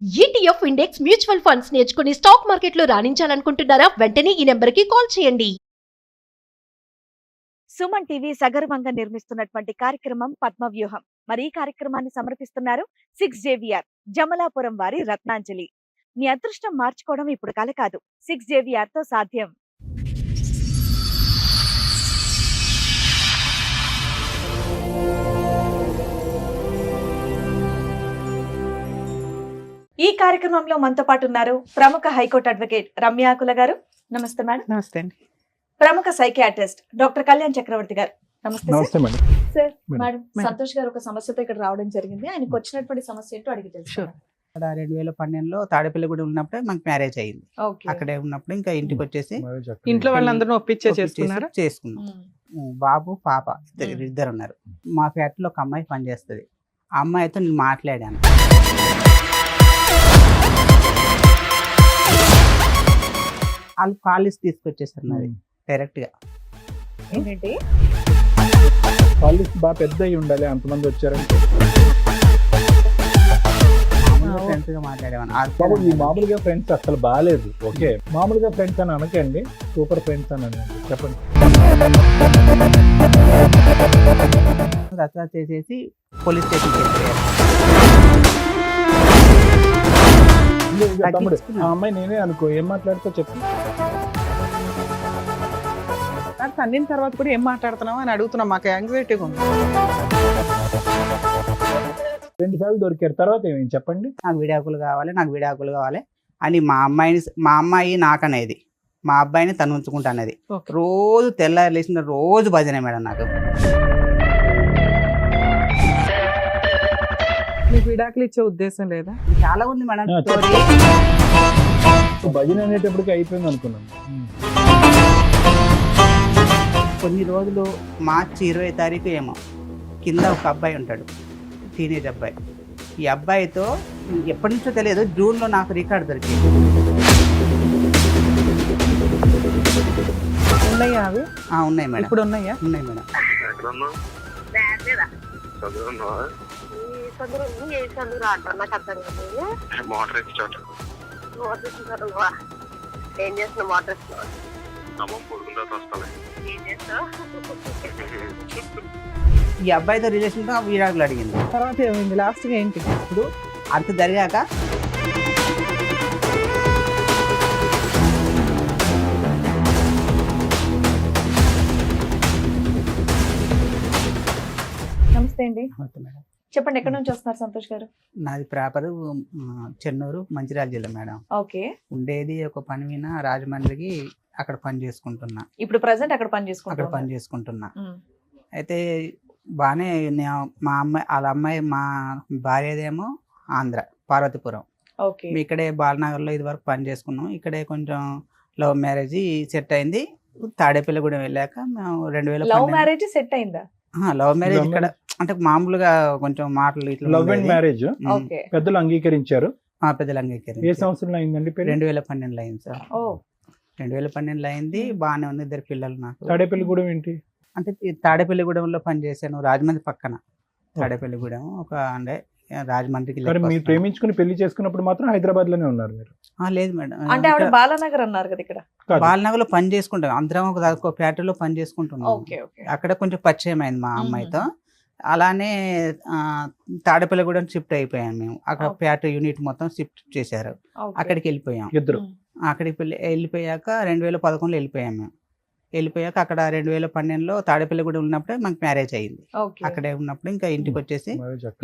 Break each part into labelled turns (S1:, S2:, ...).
S1: ETF index mutual funds నేర్చుకుని stock మార్కెట్లో రాణించాలనుకుంటున్నారా? వెంటనే ఈ నెంబర్కి కాల్ చేయండి.
S2: సుమన్ టీవీ సగర్వంగా నిర్మిస్తున్నటువంటి కార్యక్రమం పద్మవ్యూహం. మరి ఈ కార్యక్రమాన్ని సమర్పిస్తున్నారు 6JVR జమలాపురం వారి రత్నాంజలి. మీ అదృష్టం మార్చుకోవడం ఇప్పుడు కల కాదు, 6JVR తో సాధ్యం. ఈ కార్యక్రమంలో మనతో పాటు ఉన్నారు ప్రముఖ హైకోర్టు అడ్వకేట్ రమ్యాకుల గారు. నమస్తే మేడం.
S3: నమస్తే అండి.
S2: ప్రముఖ సైకియాట్రిస్ట్ డాక్టర్ కళ్యాణ్ చక్రవర్తి గారు. నమస్తే
S4: madam.
S2: Sir.
S4: Madam.
S2: Madam, Santosh గారు ఒక సమస్యతో ఇక్కడ రావడం జరిగింది. ఆయనకు వచ్చినటువంటి సమస్య ఏంటో అడిగి తెలుసు.
S3: అక్కడ 2012లో తాడేపల్లిగూడెం ఉన్నప్పుడే మాకు మ్యారేజ్ అయ్యింది.
S2: ఓకే.
S3: అక్కడే ఉన్నప్పుడు ఇంకా ఇంటికి వచ్చేసి
S5: ఇంట్లో వాళ్ళందరూ చేసుకున్నారా?
S3: చేసుకున్నాం. బాబు పాప ఇద్దరు ఉన్నారు. మా ఫ్యాక్టరీలో ఒక అమ్మాయి పనిచేస్తుంది. ఆ అమ్మాయితో నేను మాట్లాడాను. వాళ్ళు కాలేజ్ తీసుకొచ్చేసారు నాది డైరెక్ట్ గా.
S2: ఏంటంటే
S4: కాలేజ్ బాగా పెద్ద అయి ఉండాలి, అంతమంది వచ్చారంటే.
S3: ఫ్రెండ్స్ గా మాట్లాడేవాను.
S4: బాబు, ఈ మామూలుగా ఫ్రెండ్స్ అసలు బాగాలేదు. ఓకే, మామూలుగా ఫ్రెండ్స్ అని అనకండి, సూపర్ ఫ్రెండ్స్ అని అనండి. చెప్పండి.
S3: రచ్చ చేసేసి పోలీస్ స్టేషన్ చేసేయారు.
S4: తమ్ముడు, ఆ అమ్మాయి నేనే అనుకో, ఏం మాట్లాడుతూ చెప్పు.
S5: అన్నిన తర్వాత కూడా ఏం మాట్లాడుతున్నావు అని అడుగుతున్నాం. మాకు యాంగ్జైటీగా ఉంది.
S4: 2 సార్లు దొరికారు, తర్వాత ఏమేమి చెప్పండి.
S3: నాకు విడాకులు కావాలి అని మా అమ్మాయి నాకనేది, మా అబ్బాయిని తను ఉంచుకుంటా అనేది. రోజు తెల్లారి లేచిన రోజు భజనే మేడం. నాకు
S5: మీకు విడాకులు ఇచ్చే ఉద్దేశం లేదా?
S3: చాలా ఉంది మేడం.
S4: భజన అనేటప్పటికి అయిపోయింది అనుకున్నాను.
S3: కొన్ని రోజులు మార్చి 20 తారీఖు ఏమో కింద ఒక అబ్బాయి ఉంటాడు, టీనేజ్ అబ్బాయి. ఈ అబ్బాయితో ఎప్పటి నుంచో తెలియదు, జూన్లో నాకు రికార్డు దొరికింది.
S5: ఉన్నాయా అవి?
S3: ఉన్నాయి మేడం.
S5: ఇప్పుడు ఉన్నాయా?
S3: ఉన్నాయి మేడం.
S6: ఏం చేస్తున్నా? మోటార్
S3: ఈ అబ్బాయితో రిలేషన్తో విడాకులు అడిగింది.
S5: తర్వాత ఏమైంది? లాస్ట్గా ఏంటి?
S3: ఇప్పుడు అంత జరిగాక
S2: నమస్తే అండి.
S3: మేడం,
S2: చెప్పండి, ఎక్కడి నుంచి వస్తున్నారు సంతోష్ గారు?
S3: నాది ప్రాపర్ చెన్నూరు, మంచిర్యాల జిల్లా మేడం.
S2: ఓకే.
S3: ఉండేది ఒక పని మీద రాజమండ్రికి, అక్కడ పని చేసుకుంటున్నా.
S2: ఇప్పుడు ప్రెసెంట్ అక్కడ పని
S3: చేసుకుంటున్నా. అయితే బాగానే మా అమ్మాయి, వాళ్ళ అమ్మాయి, మా భార్యదేమో ఆంధ్ర, పార్వతీపురం.
S2: ఓకే.
S3: ఇక్కడే బాలనగర్లో ఇది వరకు పని చేసుకున్నాం. ఇక్కడే కొంచెం లవ్ మ్యారేజ్ సెట్ అయింది. తాడేపల్లిగూడెం వెళ్ళాక మేము 2000
S2: లవ్ మ్యారేజ్ సెట్ అయిందా?
S3: లవ్ మ్యారేజ్ ఇక్కడ అంటే మామూలుగా కొంచెం మాటలు ఇట్లా.
S4: లవ్ అండ్ మ్యారేజ్ పెద్దలు అంగీకరించారు.
S3: పెద్దలు అంగీకరించారు.
S4: ఏ సంవత్సరంలో అయిందండి?
S3: 2012లో అయింది సార్. 2012లో అయింది. బాగానే ఉంది. 2 పిల్లలు నాకు.
S4: తాడేపల్లిగూడెం ఏంటి
S3: అంటే తాడేపల్లిగూడెంలో పనిచేశాను, రాజమండ్రి పక్కన. తాడేపల్లిగూడెం ఒక అంటే రాజమండ్రికి.
S4: మీరు ప్రేమించుకుని పెళ్లి చేసుకున్నప్పుడు మాత్రం హైదరాబాద్ లోనే ఉన్నారు మీరు?
S3: లేదు మేడం.
S2: అంటే ఆవిడ బాలానగర్ అన్నారు కదా, ఇక్కడ
S3: బాలనగర్ లో పని చేసుకుంటాం. అందరం ఒక ఫ్యాక్టరీలో పని చేసుకుంటున్నాం. అక్కడ కొంచెం పరిచయం అయింది మా అమ్మాయితో. అలానే తాడేపల్లిగూడెం షిఫ్ట్ అయిపోయాం మేము. అక్కడ ఫ్యాక్టరీ యూనిట్ మొత్తం షిఫ్ట్ చేశారు. అక్కడికి వెళ్ళిపోయాం
S4: ఇద్దరు.
S3: అక్కడికి వెళ్ళిపోయాక 2011లో వెళ్ళిపోయాం మేము. వెళ్ళిపోయాక అక్కడ 2012లో తాడేపల్లిగూడెం ఉన్నప్పుడే మాకు మ్యారేజ్ అయ్యింది. అక్కడే ఉన్నప్పుడు ఇంకా ఇంటికి వచ్చేసి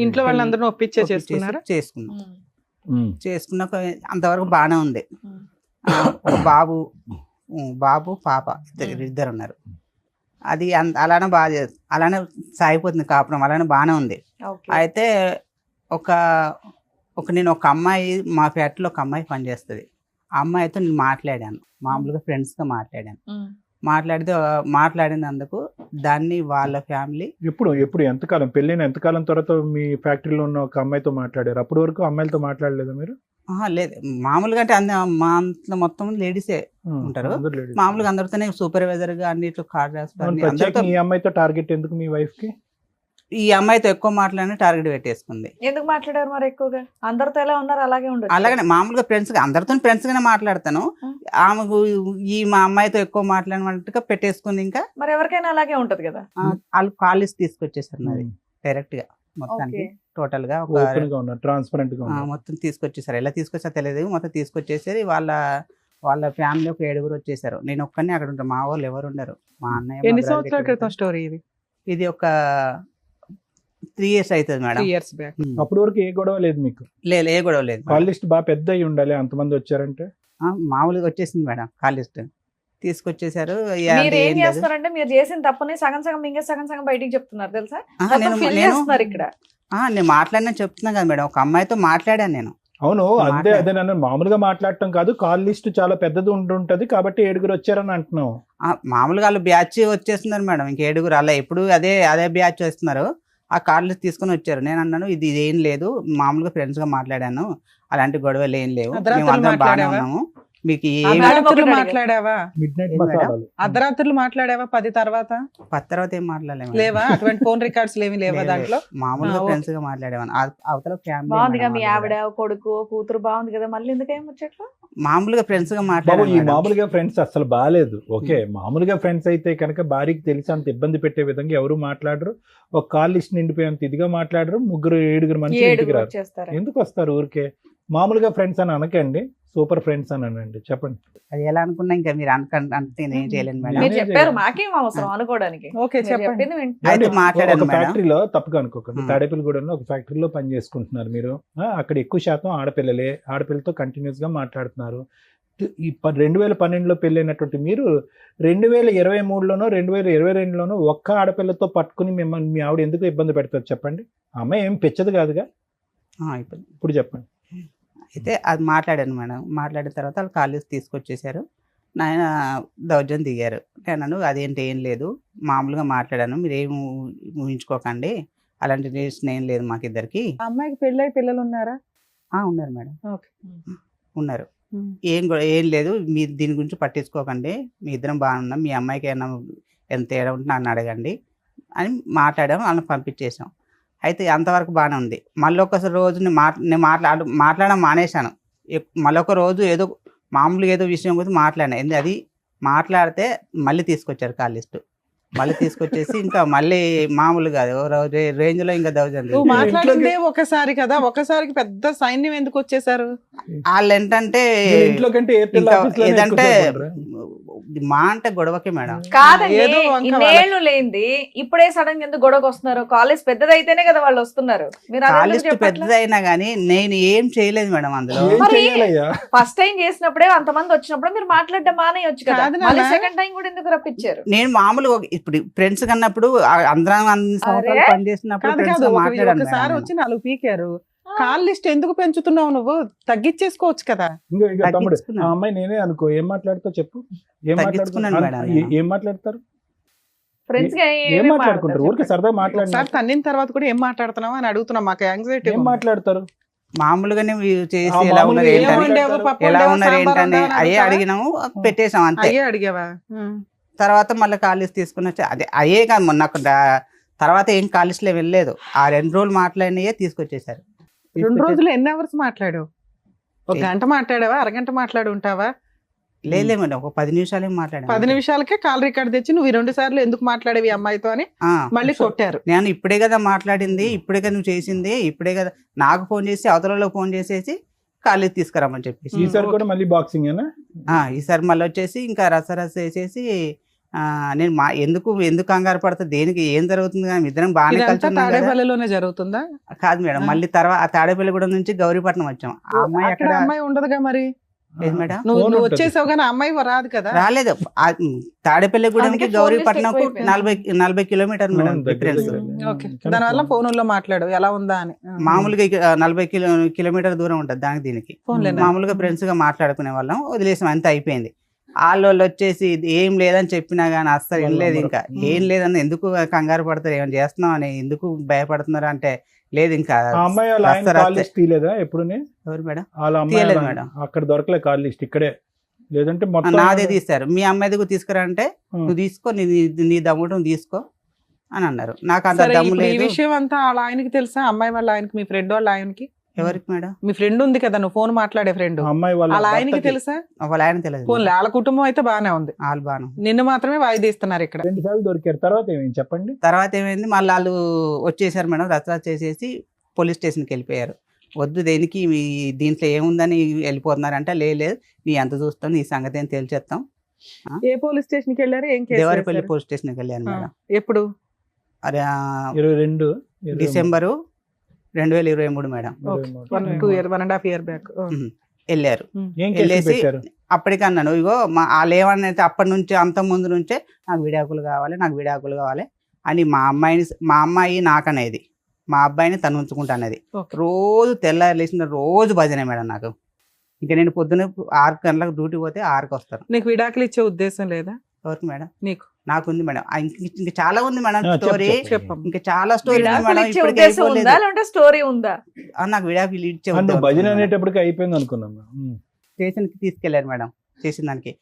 S5: ఇంట్లో వాళ్ళందరూ చేసుకున్నాం.
S3: చేసుకున్నాక అంతవరకు బాగానే ఉంది. బాబు పాప ఇద్దరు ఉన్నారు. అది అలానే సాగిపోతుంది కాపురం, అలానే బాగానే ఉంది. అయితే నేను ఒక అమ్మాయి, మా ఫ్యాక్టరీలో ఒక అమ్మాయి పనిచేస్తుంది. ఆ అమ్మాయితో నేను మాట్లాడాను, మామూలుగా ఫ్రెండ్స్తో మాట్లాడినందుకు దాన్ని వాళ్ళ ఫ్యామిలీ.
S4: ఎప్పుడు ఎంతకాలం పెళ్ళైన ఎంతకాలం తర్వాత మీ ఫ్యాక్టరీలో ఉన్న ఒక అమ్మాయితో మాట్లాడారు? అప్పటి వరకు అమ్మాయిలతో మాట్లాడలేదా మీరు?
S3: లేదు, మామూలుగా అంటే మా మొత్తం లేడీసే ఉంటారు. మామూలుగా అందరితోనే సూపర్వైజర్ గా అన్నిట్లో కార్డ్ రాస్తారు.
S4: ఈ అమ్మాయితో టార్గెట్ ఎందుకు మీ వైఫ్ కి?
S3: ఈ అమ్మాయితో ఎక్కువ మాట్లాడిన టార్గెట్ పెట్టేసుకుంది.
S2: ఎందుకు మాట్లాడారు మరి ఎక్కువగా? అందరితో ఎలా ఉన్నారు అలాగే ఉండదు.
S3: అలాగనే మామూలుగా ఫ్రెండ్స్ అందరితో ఫ్రెండ్స్ గానే మాట్లాడతాను. ఆమెకు మా అమ్మాయితో ఎక్కువ మాట్లాడినట్టుగా పెట్టేసుకుంది. ఇంకా
S2: మరి ఎవరికైనా అలాగే ఉంటది కదా.
S3: వాళ్ళు కాలేజ్ తీసుకొచ్చేసారు నాది డైరెక్ట్ గా మొత్తానికి టోటల్ గా
S4: ట్రాన్స్పరెంట్ గా
S3: మొత్తం తీసుకొచ్చేసారు. ఎలా తీసుకొచ్చా తెలియదు, మొత్తం తీసుకొచ్చేసారి. వాళ్ళ ఫ్యామిలీ ఒక 7 వచ్చేసారు. నేను ఒక్కనే అక్కడ ఉంటాను, మా వాళ్ళు ఎవరు ఉండరు. మా అన్నయ్య
S5: ఎన్ని సంవత్సరాల క్రితం స్టోరీ ఇది?
S3: ఇది ఒక 3 years అవుతుంది మేడం.
S5: 3 years back.
S4: అప్పటి వరకు ఏ గొడవ లేదు మీకు?
S3: లేదు, ఏ గొడవ లేదు.
S4: కాల్ లిస్ట్ బాగా పెద్ద అయి ఉండాలి అంతమంది వచ్చారంటే.
S3: మామూలుగా వచ్చేసింది మేడం కాల్ లిస్ట్ తీసుకొచ్చేసారు.
S2: మీరు ఏం చేస్తారంటే మీరు చేసిన తప్పని సగం సగం మింగే సగం సగం బయటికి చెప్తున్నారు తెలుసా. ఇక్కడ
S3: నేను మాట్లాడినా చెప్తున్నా కదా మేడం, ఒక అమ్మాయితో మాట్లాడాను నేను.
S4: అవును, అదే నన్ను మామూలుగా మాట్లాడటం కాదు, కాల్ లిస్ట్ చాలా పెద్దది ఉంటుంటది కాబట్టి 7 వచ్చారని అంటున్నావు.
S3: మామూలుగా వాళ్ళు బ్యాచ్ వచ్చేస్తున్నారు మేడం, ఇంక 7 అలా ఎప్పుడు అదే బ్యాచ్ వస్తున్నారు. ఆ కాల్ లిస్ట్ తీసుకొని వచ్చారు. నేను అన్నాను ఇది ఏం లేదు, మామూలుగా ఫ్రెండ్స్ గా మాట్లాడాను, అలాంటి గొడవలు ఏం లేవు, మేము అందరం బాగానే ఉన్నాము. మీకు
S5: మాట్లాడావా? అర్ధరాత్రులు మాట్లాడావా? 10 తర్వాత
S3: ఏం మాట్లాడలేము.
S5: లేవా? అటువంటి ఫోన్ రికార్డ్స్ ఏమి లేవా దాంట్లో?
S3: మామూలుగా ఫ్రెండ్స్ గా మాట్లాడేవాను. అవతల
S2: బాగుందిగా మీ ఆవిడ కొడుకు కూతురు బాగుంది కదా, మళ్ళీ ఎందుకేం వచ్చేట్లు?
S3: మామూలుగా ఫ్రెండ్స్ గా
S4: ఈ
S3: మాట్లాడారు.
S4: మామూలుగా ఫ్రెండ్స్ అసలు బాగాలేదు. ఓకే, మామూలుగా ఫ్రెండ్స్ అయితే కనుక భార్యకి తెలిసి అంత ఇబ్బంది పెట్టే విధంగా ఎవరు మాట్లాడరు. ఒక కాల్ లిస్ట్ నిండిపోయేంత ఇదిగా మాట్లాడరు. 7 మంది ఇంటికి రారు. ఎందుకు వస్తారు ఊరికే? మామూలుగా ఫ్రెండ్స్ అని అనకండి, సూపర్ ఫ్రెండ్స్ అని అనండి. చెప్పండి.
S3: అది ఎలా అనుకున్నా ఇంకా మీరు అంటే ఏం చేయలేను మేడం.
S2: మీరు చెప్పారు, మాకేం అవసరం అనుకోవడానికి.
S5: ఓకే చెప్పండి.
S4: ఒక ఫ్యాక్టరీలో తప్పగా అనుకోకండి, తాడేపల్లిగూడెంలో ఒక ఫ్యాక్టరీలో పని చేసుకుంటున్నారు మీరు. అక్కడ ఎక్కువ శాతం ఆడపిల్లలే, ఆడపిల్లతో కంటిన్యూస్ గా మాట్లాడుతున్నారు. ఈ 2012లో పెళ్ళైనటువంటి మీరు 2023లోనో 2022లోనో ఒక్క ఆడపిల్లతో పట్టుకుని మిమ్మల్ని మీ ఆవిడ ఎందుకు ఇబ్బంది పెడతారు చెప్పండి? అమ్మాయి ఏం పెచ్చదు కాదుగా. ఇప్పుడు చెప్పండి.
S3: అయితే అది మాట్లాడాను మేడం. మాట్లాడిన తర్వాత వాళ్ళు కాలేజ్ తీసుకొచ్చేసారు. నాయన దౌర్జన్యం దిగారు. నేను అదేంటి ఏం లేదు, మామూలుగా మాట్లాడాను, మీరు ఏం ఊహించుకోకండి, అలాంటి రిలేషన్ ఏం లేదు మాకిద్దరికి.
S5: అమ్మాయికి పెళ్ళై పిల్లలు ఉన్నారా?
S3: ఉన్నారు మేడం, ఉన్నారు. ఏం లేదు, మీరు దీని గురించి పట్టించుకోకండి, మీ ఇద్దరం బాగున్నాం, మీ అమ్మాయికి ఎంత తేడా ఉంటే నన్ను అడగండి అని మాట్లాడాము. వాళ్ళని పంపించేసాం. అయితే అంతవరకు బాగానే ఉంది. మళ్ళీ ఒకసారి రోజు నేను మాట్లాడడం మానేశాను. మళ్ళీ ఒక రోజు ఏదో మామూలుగా ఏదో విషయం గురించి మాట్లాడాను. అది మాట్లాడితే మళ్ళీ తీసుకొచ్చారు కాల్ లిస్ట్. మళ్ళీ తీసుకొచ్చేసి ఇంకా మళ్ళీ మామూలుగా రేంజ్ లో ఇంకా దౌర్జన్యం.
S5: మాట్లాడిందే ఒకసారి కదా, ఒకసారికి పెద్ద సైన్యం ఎందుకు వచ్చేసారు?
S3: వాళ్ళు ఏంటంటే ఏదంటే మా అంటే గొడవకి మేడం.
S2: కాదండి, ఇన్నేళ్ళు లేనిది ఇప్పుడే సడన్ గా ఎందుకు గొడవకు వస్తున్నారు? కాలేజ్ పెద్దదైతేనే కదా వాళ్ళు వస్తున్నారు.
S3: కాలేజ్ పెద్దదైనా గానీ నేను ఏం చేయలేదు మేడం అందులో.
S2: ఫస్ట్ టైం చేసినప్పుడే అంతమంది వచ్చినప్పుడు మీరు మాట్లాడడం మానేయొచ్చు కదా, మళ్ళీ సెకండ్ టైం కూడా ఎందుకు రప్పించారు?
S3: నేను మామూలుగా ఇప్పుడు ఫ్రెండ్స్ కన్నప్పుడు అందరం పని చేసినప్పుడు
S5: ఒకసారి వచ్చి 4 పీకారు. కాల్ లిస్ట్ ఎందుకు పెంచుతున్నావు? నువ్వు తగ్గించేసుకోవచ్చు కదా.
S4: తమ్ముడు, ఆ అమ్మాయి నేనే అనుకో, ఏం మాట్లాడుతావు చెప్పు? ఏం మాట్లాడతారు?
S2: ఫ్రెండ్స్ గా
S4: ఏం మాట్లాడుకుంటారు? ఊరికి సరదా మాట్లాడతారు.
S5: తన్నిన తర్వాత కూడా ఏం మాట్లాడుతున్నావు అని అడుగుతున్నా. మాకు యాంగ్జైటీ.
S4: ఏం మాట్లాడతారు?
S3: మామూలుగానే చేసి ఎలా ఉన్నారు ఏంటని అయ్యే అడిగినాము, పెట్టేసాం అంతే.
S5: అయ్యే అడిగావా?
S3: తర్వాత మళ్ళీ కాలేజ్ తీసుకుని వచ్చి అయ్యే కాదు, మొన్న తర్వాత ఏం కాలేజ్లో వెళ్ళలేదు. ఆ 2 రోజులు మాట్లాడినయే తీసుకొచ్చేసారు.
S5: 2 రోజులు ఎన్ని అవర్స్ మాట్లాడు? 1 గంట మాట్లాడావా? అరగంట మాట్లాడి ఉంటావా?
S3: లేదు మేడం, ఒక 10 నిమిషాలు మాట్లాడాను.
S5: 10 నిమిషాలకే కాల్ రికార్డ్ తెచ్చి నువ్వు 2 సార్లు ఎందుకు మాట్లాడేవి అమ్మాయితో అని మళ్ళీ కొట్టారు.
S3: నేను ఇప్పుడే కదా మాట్లాడింది, ఇప్పుడే కదా నువ్వు చేసింది, ఇప్పుడే కదా నాకు ఫోన్ చేసి అవతలలో ఫోన్ చేసేసి కాలేజ్ తీసుకురామని చెప్పేసి.
S4: ఈసారి కూడా మళ్ళీ బాక్సింగ్
S3: ఈసారి మళ్ళీ వచ్చేసి ఇంకా రసరస వేసేసి నేను ఎందుకు కంగారు పడతా, దేనికి ఏం జరుగుతుంది కానీ ఇద్దరం బాగానే కలిసి
S5: తాడేపల్లిలోనే జరుగుతుందా?
S3: కాదు మేడం, మళ్ళీ తర్వాత తాడేపల్లిగూడెం నుంచి గౌరీపట్నం వచ్చాం. ఆ అమ్మాయి అక్కడ
S5: అమ్మాయి ఉండదుగా మరి.
S3: మేడం
S5: నువ్వు వచ్చేసావు కానీ అమ్మాయి రాదు కదా.
S3: రాలేదు. తాడేపల్లిగూడెంకి గౌరీపట్నం 40 కిలోమీటర్ మేడం డిఫరెన్స్.
S5: దానివల్ల ఫోన్లో మాట్లాడు ఎలా ఉందా అని.
S3: మామూలుగా 40 కిలోమీటర్ దూరం ఉంటుంది దానికి దీనికి. మామూలుగా ఫ్రెండ్స్ గా మాట్లాడుకునే వాళ్ళం, వదిలేసాం, అంత అయిపోయింది. వాళ్ళు వచ్చేసి ఏం లేదని చెప్పినా గానీ అస్సలు వినలేదు. ఇంకా ఏం లేదని ఎందుకు కంగారు పడతారు, ఏమైనా చేస్తున్నాం అని ఎందుకు భయపడుతున్నారు అంటే లేదు. ఇంకా
S4: ఎప్పుడు
S3: ఎవరు మేడం?
S4: తీయలేదు మేడం, అక్కడ దొరకలే కాల్ లిస్ట్, ఇక్కడే లేదంటే
S3: నాదే తీస్తారు. మీ అమ్మాయిది తీసుకురా అంటే నువ్వు తీసుకో, నీ దమ్ముడు తీసుకో, అని అన్నారు. నాకు అంత
S5: సరే,
S3: దమ్ము
S5: ఇప్పుడు ఈ
S3: లేదు.
S5: విషయం అంతా వాళ్ళ ఆయనకి తెలుసా? అమ్మాయి వాళ్ళ ఆయనకి, మీ ఫ్రెండ్ వాళ్ళ ఆయనకి?
S3: ఎవరికి మేడం?
S5: మీ ఫ్రెండ్ ఉంది కదా, నువ్వు ఫోన్ మాట్లాడే ఫ్రెండ్,
S4: ఆ అమ్మాయి వాళ్ళ
S5: వాళ్ళ ఆయనకి
S4: భర్తకి
S5: తెలుసా?
S3: వాళ్ళ ఆయన తెలియదు.
S5: ఫోన్ వాళ్ళ కుటుంబం అయితే బానే ఉంది,
S3: వాళ్ళు బాను.
S5: నిన్ను మాత్రమే వాయిదీస్తున్నారు ఇక్కడ.
S4: 2 సార్లు దొరికారు. తర్వాత ఏమైంది చెప్పండి.
S3: తర్వాత ఏమైంది, మళ్ళీ వాళ్ళు వచ్చేసారు మేడం, రచ్చ చేసేసి పోలీస్ స్టేషన్కి వెళ్ళిపోయారు. వద్దు దేనికి మీ దీంట్లో ఏముందని వెళ్ళిపోతున్నారంటే, లేదు నీ అంత చూస్తాం, నీ సంగతి ఏం తేల్చేస్తాం.
S5: ఏ పోలీస్ స్టేషన్ కి వెళ్ళారు? ఏం కేసు
S3: దేవరపల్లి
S5: వేశారు?
S3: పోలీస్ స్టేషన్కి వెళ్ళాను
S5: ఆ,
S3: మేడం.
S5: ఎప్పుడు?
S3: అదే
S4: 22
S3: డిసెంబరు 2023 మేడం.
S5: 1.5 year బ్యాక్
S3: వెళ్ళారు.
S4: ఏం కేసు
S3: వెళ్ళేసి
S4: పెట్టారు?
S3: అప్పటికన్నాను, ఇగో వాళ్ళు ఏమన్నైతే అప్పటి నుంచి అంత ముందు నుంచే నాకు విడాకులు కావాలి అని మా అమ్మాయి నాకనేది, మా అబ్బాయిని తను ఉంచుకుంటా అనేది.
S5: Okay.
S3: రోజు తెల్లారి లేచిన రోజు భజనే మేడం నాకు. ఇంకా నేను పొద్దున్న 6 గంటలకు డ్యూటీ పోతే 6కి వస్తాను.
S5: నీకు విడాకులు ఇచ్చే ఉద్దేశం లేదా?
S3: ఎవరికి మేడం?
S5: నీకు.
S3: నాకుంది మేడం. ఇంకా చాలా ఉంది మేడం
S4: చెప్పు,
S3: స్టోరీ.
S5: చెప్పమ్మా.
S3: ఇంకా చాలా స్టోరీ ఉంది
S2: విడాకులు
S3: మేడం.
S2: ఇచ్చే
S3: ఇప్పటికీ
S2: ఉద్దేశం
S3: అయిపోలేదు.
S2: ఉందా లేదంటే స్టోరీ ఉందా?
S3: నాకు విడాకులు ఇచ్చే
S4: అందుకు
S3: ఉద్దేశం
S4: భజన
S3: ఉంది మేడం.
S4: అనేటప్పటికి అయిపోయింది అనుకున్నాం.
S3: స్టేషన్కి తీసుకెళ్ళారు మేడం. చేసిన దానికి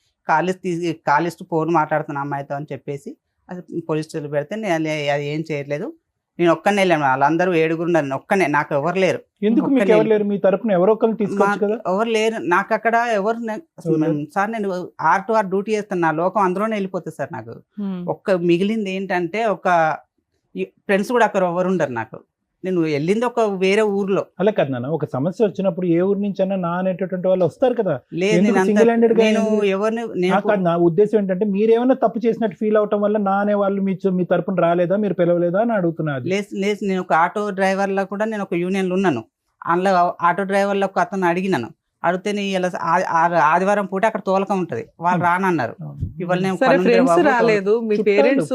S3: కాలిస్ట్ ఫోన్ మాట్లాడుతున్న అమ్మాయితో అని చెప్పేసి అది పోలీసులు పెడితే నేను అది ఏం చేయట్లేదు, నేను ఒక్కనే వెళ్ళాను. వాళ్ళందరూ 7 ఉన్నారు, ఒక్కనే, నాకు ఎవరు లేరు.
S4: ఎందుకు మీకు ఎవరు లేరు? మీ తరపున ఎవరో ఒకరిని తీసుకోవచ్చు కదా.
S3: ఎవరు లేరు నాకు అక్కడ. ఎవరు సార్, నేను 6 to 6 డ్యూటీ చేస్తాను, నా లోకం అందులోనే వెళ్ళిపోతుంది సార్. నాకు ఒక్క మిగిలింది ఏంటంటే, ఒక ఫ్రెండ్స్ కూడా అక్కడ ఎవరు ఉండరు నాకు. నేను వెళ్ళింది ఒక వేరే ఊర్లో.
S4: అలా కదా నాన్న, ఒక సమస్య వచ్చినప్పుడు ఏ ఊరు నుంచి అన్నా నా అనేటటువంటి వాళ్ళు వస్తారు కదా.
S3: లేదు,
S4: ఎందుకు
S3: నేను
S4: single handed గా
S3: నేను
S4: ఏంది?
S3: ఎవరిని
S4: నాకు అది నా ఉద్దేశం ఏంటంటే, మీరేమైనా తప్పు చేసినట్టు ఫీల్ అవటం వల్ల నా అనే వాళ్ళు మీ తరపున రాలేదా, మీరు పిలవలేదా అని అడుగుతున్నారు.
S3: లేదు, నేను ఒక ఆటో డ్రైవర్లో కూడా నేను ఒక యూనియన్లో ఉన్నాను. అందులో ఆటో డ్రైవర్లో ఒక అతను అడిగినాను. అడిగితే ఇలా ఆదివారం పూట అక్కడ తోలకం ఉంటది, వాళ్ళు రానన్నారు. ఇవాళ నేను
S5: సరే, ఫ్రెండ్స్ రాలేదు, మీ పేరెంట్స్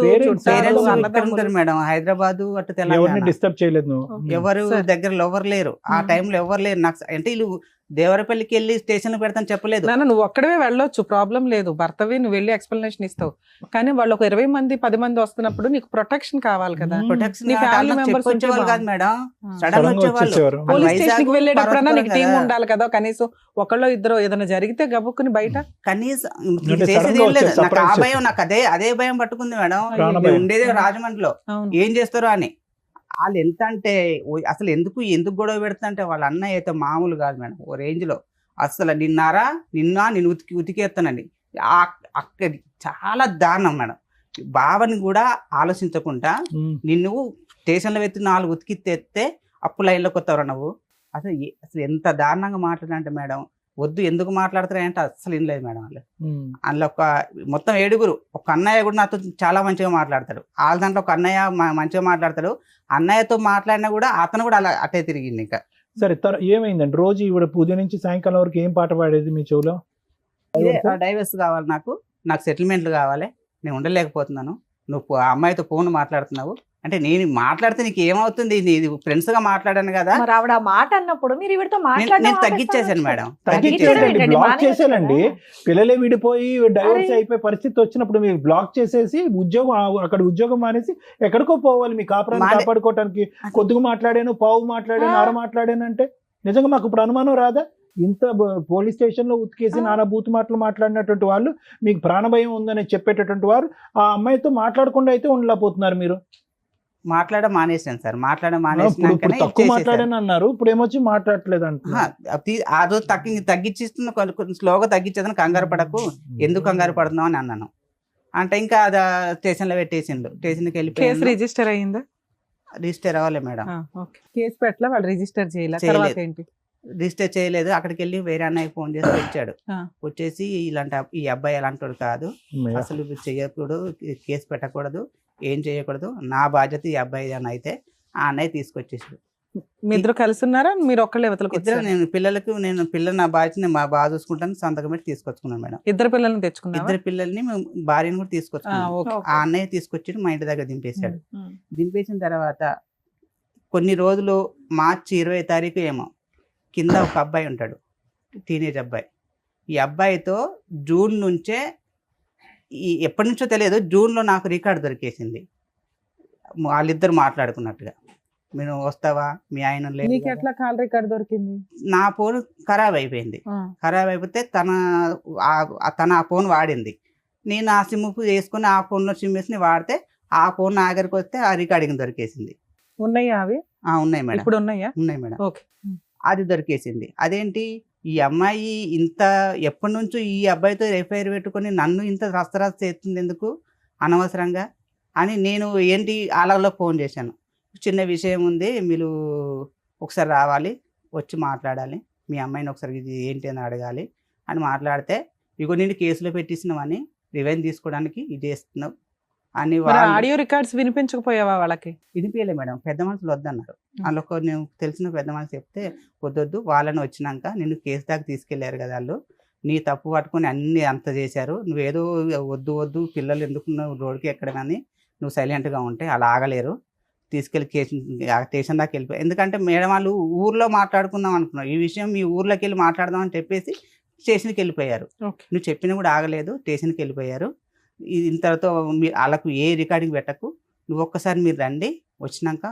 S3: ఉంటారు మేడం హైదరాబాద్ అటు
S4: ఎవరిని
S3: తెలంగాణ.
S4: డిస్టర్బ్ చేయలేదు నువ్వు.
S3: ఎవరు
S5: సరే.
S3: దగ్గరలో ఎవరు లేరు ఆ టైంలో, ఎవరు లేరు నాకు. అంటే వీళ్ళు దేవరపల్లికి వెళ్ళి స్టేషన్ పెడతాను చెప్పలేదు.
S5: నాన్న, నువ్వు ఒక్కడవే వెళ్ళొచ్చు, ప్రాబ్లం లేదు, భర్తవి నువ్వు వెళ్ళి ఎక్స్ప్లెనేషన్ ఇస్తావు. కానీ వాళ్ళు ఒక 20 మంది 10 మంది వస్తున్నప్పుడు నీకు ప్రొటెక్షన్ కావాలి కదా.
S3: ప్రొటెక్షన్
S5: నీ family members ఉంటే
S3: వచ్చేవాళ్ళు కాదు మేడం,
S5: ఆ.
S3: సడన్
S4: సడన్ గా
S3: వచ్చేవాళ్ళు.
S4: వచ్చేసేవారు.
S5: పోలీస్
S3: వైజాగ్,
S5: స్టేషన్ కి వెళ్ళేటప్పుడన్నా నీకు టీం
S3: పరస్పరం
S5: ఉండాలి కదా, కనీసం ఒకళ్ళో ఇద్దరు ఏదైనా జరిగితే గబుక్కుని బయట.
S3: కనీసం
S4: అంటే
S3: చేసేది
S4: సడన్ గా
S3: ఏం లేదు.
S4: వచ్చే
S3: నాకు ఆ
S4: surprise
S3: భయం, నాకు అదే భయం పట్టుకుంది మేడం.
S4: ప్రాణ
S3: నేను
S4: భయం.
S3: ఉండేదే రాజమండ్రిలో,
S5: అవును.
S3: ఏం చేస్తారో అని. వాళ్ళు ఎంత అంటే అసలు ఎందుకు గొడవ పెడతా అంటే, వాళ్ళ అన్నయ్య అయితే మామూలు కాదు మేడం, ఓ రేంజ్ లో. అసలు నేను ఉతికేస్తానండి. అక్కడ చాలా దారుణం మేడం. బావని కూడా ఆలోచించకుండా నిన్ను స్టేషన్లో పెట్టి 4 ఉతికితే అప్పు లైన్లోకి వస్తావు నువ్వు. అసలు ఎంత దారుణంగా మాట్లాడంటే మేడం, వద్దు ఎందుకు మాట్లాడతారంటే అసలు ఏం లేదు మేడం. వాళ్ళు అందులో మొత్తం 7, ఒక అన్నయ్య కూడా నాతో చాలా మంచిగా మాట్లాడతాడు. వాళ్ళ దాంట్లో ఒక అన్నయ్య మంచిగా మాట్లాడతాడు. అన్నయ్యతో మాట్లాడినా కూడా అతను కూడా అలా అటే తిరిగింది. ఇంకా
S4: సరే, ఏమైందండి? రోజు ఇవిడ పూజ నుంచి సాయంకాలం వరకు ఏం పాట పాడేది మీ చెవులో?
S3: డైవర్స్ కావాలి, నాకు సెటిల్మెంట్లు కావాలి, నేను ఉండలేకపోతున్నాను, నువ్వు ఆ అమ్మాయితో ఫోన్ మాట్లాడుతున్నావు అంటే, నేను మాట్లాడితే నీకు ఏమవుతుంది, ఇది ఫ్రెండ్స్ గా మాట్లాడాను కదా.
S2: మరి ఆవిడ ఆ మాట అన్నప్పుడు మీరు ఈవిడతో
S3: నేను తగ్గించేసాను మేడం.
S4: తగ్గించేసానండి, బ్లాక్ చేశానండి. పిల్లలే విడిపోయి డైవర్స్
S2: అరే.
S4: అయిపోయి పరిస్థితి వచ్చినప్పుడు మీరు బ్లాక్ చేసేసి అక్కడ ఉద్యోగం మానేసి ఎక్కడికో పోవాలి మీ కాపురాన్ని కాపాడుకోవటానికి. కొద్దిగా మాట్లాడాను, పావు మాట్లాడాను, అర మాట్లాడాను అంటే నిజంగా మాకు ఇప్పుడు అనుమానం రాదా? ఇంత పోలీస్ స్టేషన్ లో ఉతికేసి నానా బూతు మాటలు మాట్లాడినటువంటి వాళ్ళు, మీకు ప్రాణభయం ఉందని చెప్పేటటువంటి వారు, ఆ అమ్మాయితో మాట్లాడకుండా అయితే ఉండలేకపోతున్నారు మీరు.
S3: మానేసాను సార్,
S4: ఇప్పుడు తక్కువ మాట్లాడాను అన్నారు, ఇప్పుడు ఏమొచ్చి మాట్లాడట్లేదు అంటున్నారు.
S3: ఆ రోజు తగ్గించిస్తున్న కొంచెం స్లోగా తగ్గించేదని, కంగారు పడకు, ఎందుకు కంగారు పడుతున్నావు అని అన్నాను. అంటే ఇంకా అది స్టేషన్ లో పెట్టేసిండు. స్టేషన్కి వెళ్ళిపోయి
S5: కేసు రిజిస్టర్ అయ్యిందా?
S3: రిజిస్టర్ అవ్వాలి మేడం.
S5: కేసు పెట్టలా, వాళ్ళు రిజిస్టర్ చేయలేదు. తర్వాత ఏంటి?
S3: రిజిస్టర్ చేయలేదు. అక్కడికి వెళ్ళి వేరే అన్నయ్యకి ఫోన్ చేసి వచ్చాడు. వచ్చేసి ఈ అబ్బాయి అలాంటి కాదు, అసలు చెయ్యకూడదు, కేసు పెట్టకూడదు, ఏం చేయకూడదు, నా బాధ్యత ఈ అబ్బాయి అని అయితే ఆ అన్నయ్య తీసుకొచ్చేసాడు.
S5: మీ ఇద్దరు కలిసి ఉన్నారా, మీరు ఒక్కళ్ళే ఇవతలకు
S3: ఇద్దరు?
S5: వచ్చారా?
S3: నేను పిల్లలు నా బాధ్యత బాగా చూసుకుంటాను, సంతకం పెట్టి తీసుకొచ్చుకున్నాను మేడం.
S5: ఇద్దరు పిల్లల్ని తెచ్చుకున్నా?
S3: ఇద్దరు పిల్లల్ని, భార్యను కూడా తీసుకొచ్చుకున్నాను. ఆ అన్నయ్య తీసుకొచ్చి మా ఇంటి దగ్గర దింపేశాడు. దింపేసిన తర్వాత కొన్ని రోజులు, మార్చి 20వ తారీఖు ఏమో, కింద ఒక అబ్బాయి ఉంటాడు, టీనేజ్ అబ్బాయి. ఈ అబ్బాయితో జూన్ నుంచే, ఎప్పటి నుంచో తెలియదు, జూన్లో నాకు రికార్డు దొరికేసింది, వాళ్ళిద్దరు మాట్లాడుకున్నట్టుగా. నేను వస్తావా, మీ ఆయన లేదు.
S5: నీకు ఎట్లా కాల్ రికార్డ్ దొరికింది?
S3: నా ఫోన్ ఖరాబ్ అయిపోయింది. ఖరాబ్ అయిపోతే తన ఆ ఫోన్ వాడింది. నేను ఆ సిమ్ వేసుకుని ఆ ఫోన్లో సిమ్ వేసి వాడితే ఆ ఫోన్ నా దగ్గరికి వస్తే ఆ రికార్డింగ్ దొరికేసింది.
S5: ఉన్నాయా అవి?
S3: ఉన్నాయి మేడం,
S5: ఇప్పుడు ఉన్నాయా?
S3: ఉన్నాయి మేడం.
S5: ఓకే.
S3: అది దొరికేసింది. అదేంటి ఈ అమ్మాయి ఇంత ఎప్పటి నుంచో ఈ అబ్బాయితో ఎఫ్ఐఆర్ పెట్టుకొని నన్ను ఇంత రస్తరాస్త చేస్తుంది ఎందుకు అనవసరంగా అని నేను ఏంటి అలా ఫోన్ చేశాను. చిన్న విషయం ఉంది, మీరు ఒకసారి రావాలి, వచ్చి మాట్లాడాలి, మీ అమ్మాయిని ఒకసారి ఇది ఏంటి అని అడగాలి అని మాట్లాడితే, ఇగో నేను కేసులో పెట్టిస్తున్నామని రివెంజ్ తీసుకోవడానికి ఇది చేస్తున్నావు అని
S5: ఆడియో రికార్డ్స్ వినిపించకపోయావా వాళ్ళకి?
S3: వినిపించలే మేడం. పెద్ద మనుషులు వద్దన్నారు. అందులో నేను తెలిసిన పెద్ద మనుషులు చెప్తే వద్దొద్దు, వాళ్ళని వచ్చినాక నిన్ను కేసు దాకా తీసుకెళ్లారు కదా వాళ్ళు, నీ తప్పు పట్టుకొని అన్ని అంత చేశారు, నువ్వేదో వద్దు వద్దు పిల్లలు ఎందుకు నువ్వు రోడ్డుకి ఎక్కడమని నువ్వు సైలెంట్గా ఉంటే అలా ఆగలేరు, తీసుకెళ్ళి స్టేషన్ దాకా వెళ్ళిపోయి. ఎందుకంటే మేడం వాళ్ళు ఊర్లో మాట్లాడుకుందాం అనుకున్నారు, ఈ విషయం మీ ఊర్లోకి వెళ్ళి మాట్లాడదాం అని చెప్పేసి స్టేషన్కి వెళ్ళిపోయారు. నువ్వు చెప్పినా కూడా ఆగలేదు, స్టేషన్కి వెళ్ళిపోయారు. ఇంతతో వాళ్ళకు ఏ రికార్డింగ్ పెట్టకు, నువ్వు ఒక్కసారి మీరు రండి, వచ్చినాక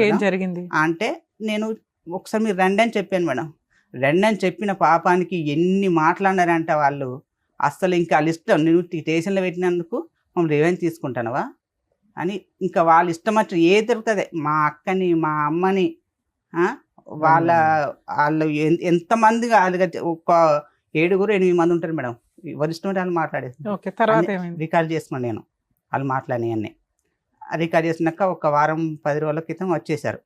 S5: ఏం జరిగింది
S3: అంటే నేను ఒకసారి మీరు రండి అని చెప్పాను మేడం. రండి అని చెప్పిన పాపానికి ఎన్ని మాట్లాడినారంటే వాళ్ళు అస్సలు ఇంకా వాళ్ళ ఇష్టం, నువ్వు స్టేషన్లో పెట్టినందుకు మమ్మల్ని రివెంజ్ తీసుకుంటానవా అని ఇంకా వాళ్ళ ఇష్టం వచ్చి ఏ దొరుకుతుంది, మా అక్కని మా అమ్మని వాళ్ళు ఎంతమంది ఒక 7-8 మంది ఉంటారు మేడం, వరిష్ఠ వాళ్ళు మాట్లాడేసి రికార్డ్ చేసుకున్నాను నేను. వాళ్ళు మాట్లాడినవన్నీ రికార్డ్ చేసినాక ఒక వారం 10 రోజుల క్రితం వచ్చేసారు,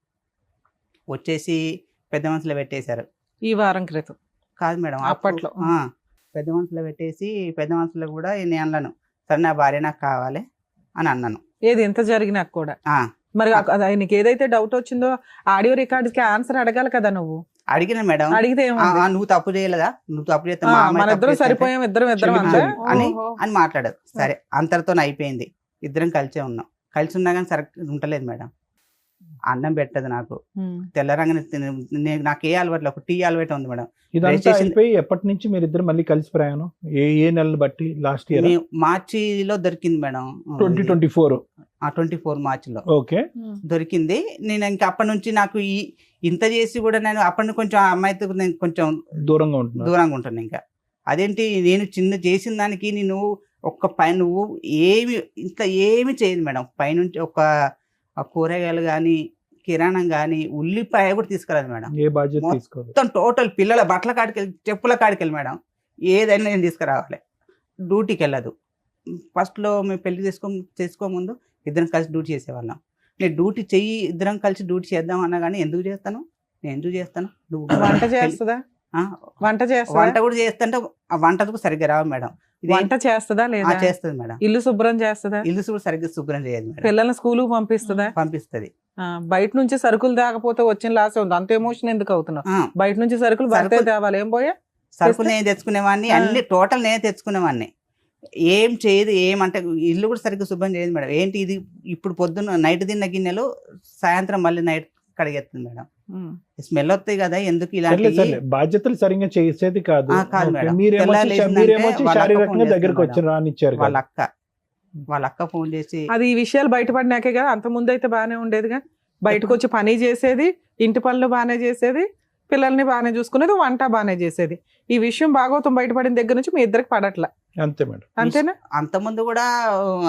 S3: వచ్చేసి పెద్ద మనుషులు పెట్టేశారు.
S5: ఈ వారం క్రితం
S3: కాదు మేడం,
S5: అప్పట్లో
S3: పెద్ద మనుషులు పెట్టేసి పెద్ద మనుషులు కూడా నేను అన్నాను, సరే నా భార్య నాకు కావాలి అని అన్నాను.
S5: ఏది ఎంత జరిగినా కూడా మరి నీకు ఏదైతే డౌట్ వచ్చిందో ఆడియో రికార్డ్ కి ఆన్సర్ అడగాలి కదా నువ్వు.
S3: అడిగిన మేడం,
S5: అడిగితే
S3: నువ్వు తప్పు చేయలేదా, నువ్వు తప్పు చేస్తే
S5: మన ఇద్దరం సరిపోయాం, ఇద్దరం
S3: అని మాట్లాడదు. సరే అంతటితో అయిపోయింది, ఇద్దరం కలిసే ఉన్నాం. కలిసి ఉన్నా కానీ సరే ఉంటలేదు మేడం. అన్నం పెట్టదు నాకు, తెల్లరంగానే నాకు ఏ అలవాట్లు, ఒక టీ అలవాటు ఉంది మేడం.
S4: ఇదంతా అయిపోయి ఎప్పటి నుంచి మీరు ఇద్దరు మళ్ళీ కలిసి ప్రయాణం? ఏ నెలలు బట్టి? లాస్ట్ ఇయర్
S3: మార్చిలో దొరికింది మేడం,
S4: 2024
S3: మార్చిలో
S4: ఓకే
S3: దొరికింది. నేను ఇంకా అప్పటి నుంచి నాకు ఇంత చేసి కూడా నేను అప్పటి నుంచి కొంచెం ఆ అమ్మాయితో నేను కొంచెం దూరంగా ఉంటాను. ఇంకా అదేంటి నేను చిన్న చేసిన దానికి నేను ఒక్క నువ్వు ఏమి ఇంట్లో ఏమి చేయదు మేడం. పైనుంచి ఒక కూరగాయలు కానీ కిరాణం కానీ ఉల్లిపాయ కూడా తీసుకురాదు మేడం.
S4: ఏ బాధ్యత తీసుకోదు.
S3: మొత్తం టోటల్ పిల్లల బట్టల కాడికి వెళ్ళి చెప్పుల కాడికి వెళ్ళి మేడం ఏదైనా నేను తీసుకురావాలి. డ్యూటీకి వెళ్ళదు. ఫస్ట్లో మేము పెళ్లి చేసుకోముందు ఇద్దరం కలిసి డ్యూటీ చేసేవాళ్ళం. నేను డ్యూటీ చెయ్యి, ఇద్దరం కలిసి డ్యూటీ చేద్దాం అన్నా కానీ ఎందుకు చేస్తాను, నేను ఎందుకు చేస్తాను, నువ్వు
S5: వంట చేస్తుందా?
S3: వంట కూడా చేస్తుంటే ఆ వంటకు సరిగ్గా రావు మేడం.
S5: వంట చేస్తుందా లేదా?
S3: చేస్తుంది మేడం.
S5: ఇల్లు శుభ్రం చేస్తుందా?
S3: ఇల్లు సరిగ్గా శుభ్రం చేయదు మేడం.
S5: పిల్లల్ని స్కూల్ పంపిస్తుందా?
S3: పంపిస్తుంది.
S5: బయట నుంచి సరుకులు తేకపోతే వచ్చిన లాస్ ఉంది, అంత ఎమోషన్ ఎందుకు అవుతున్నావు? బయట నుంచి సరుకులు భర్తే తేవాలి, ఏం పోయా
S3: సరుకులు నేను తెచ్చుకునేవాడిని, అన్ని టోటల్ నేనే తెచ్చుకునేవాడిని. ఏం చేయదు, ఏమంటే ఇల్లు కూడా సరిగ్గా శుభ్రం చేయదు మేడం. ఏంటి ఇది ఇప్పుడు పొద్దున్న నైట్ తిన్న గిన్నెలు సాయంత్రం మళ్ళీ నైట్ కడిగేస్తుంది మేడం. స్మెల్ వస్తాయి కదా, ఎందుకు ఇలాంటి
S4: బాధ్యతలు సరిగ్గా చేసేది కాదు. దగ్గరకు వచ్చి రానిచ్చారు.
S3: వాళ్ళ అక్క ఫోన్ చేసి
S5: అది ఈ విషయాలు బయటపడినాకే కదా, అంత ముందు అయితే బాగానే ఉండేదిగా. బయటకు వచ్చి పని చేసేది, ఇంటి పనులు బాగానే చేసేది, పిల్లల్ని బాగానే చూసుకునేది, వంట బాగానే చేసేది. ఈ విషయం భాగవతం బయటపడిన దగ్గర నుంచి మీ ఇద్దరికి పడట్లా.
S4: అంతే మేడం.
S5: అంతేనా?
S3: అంత ముందు కూడా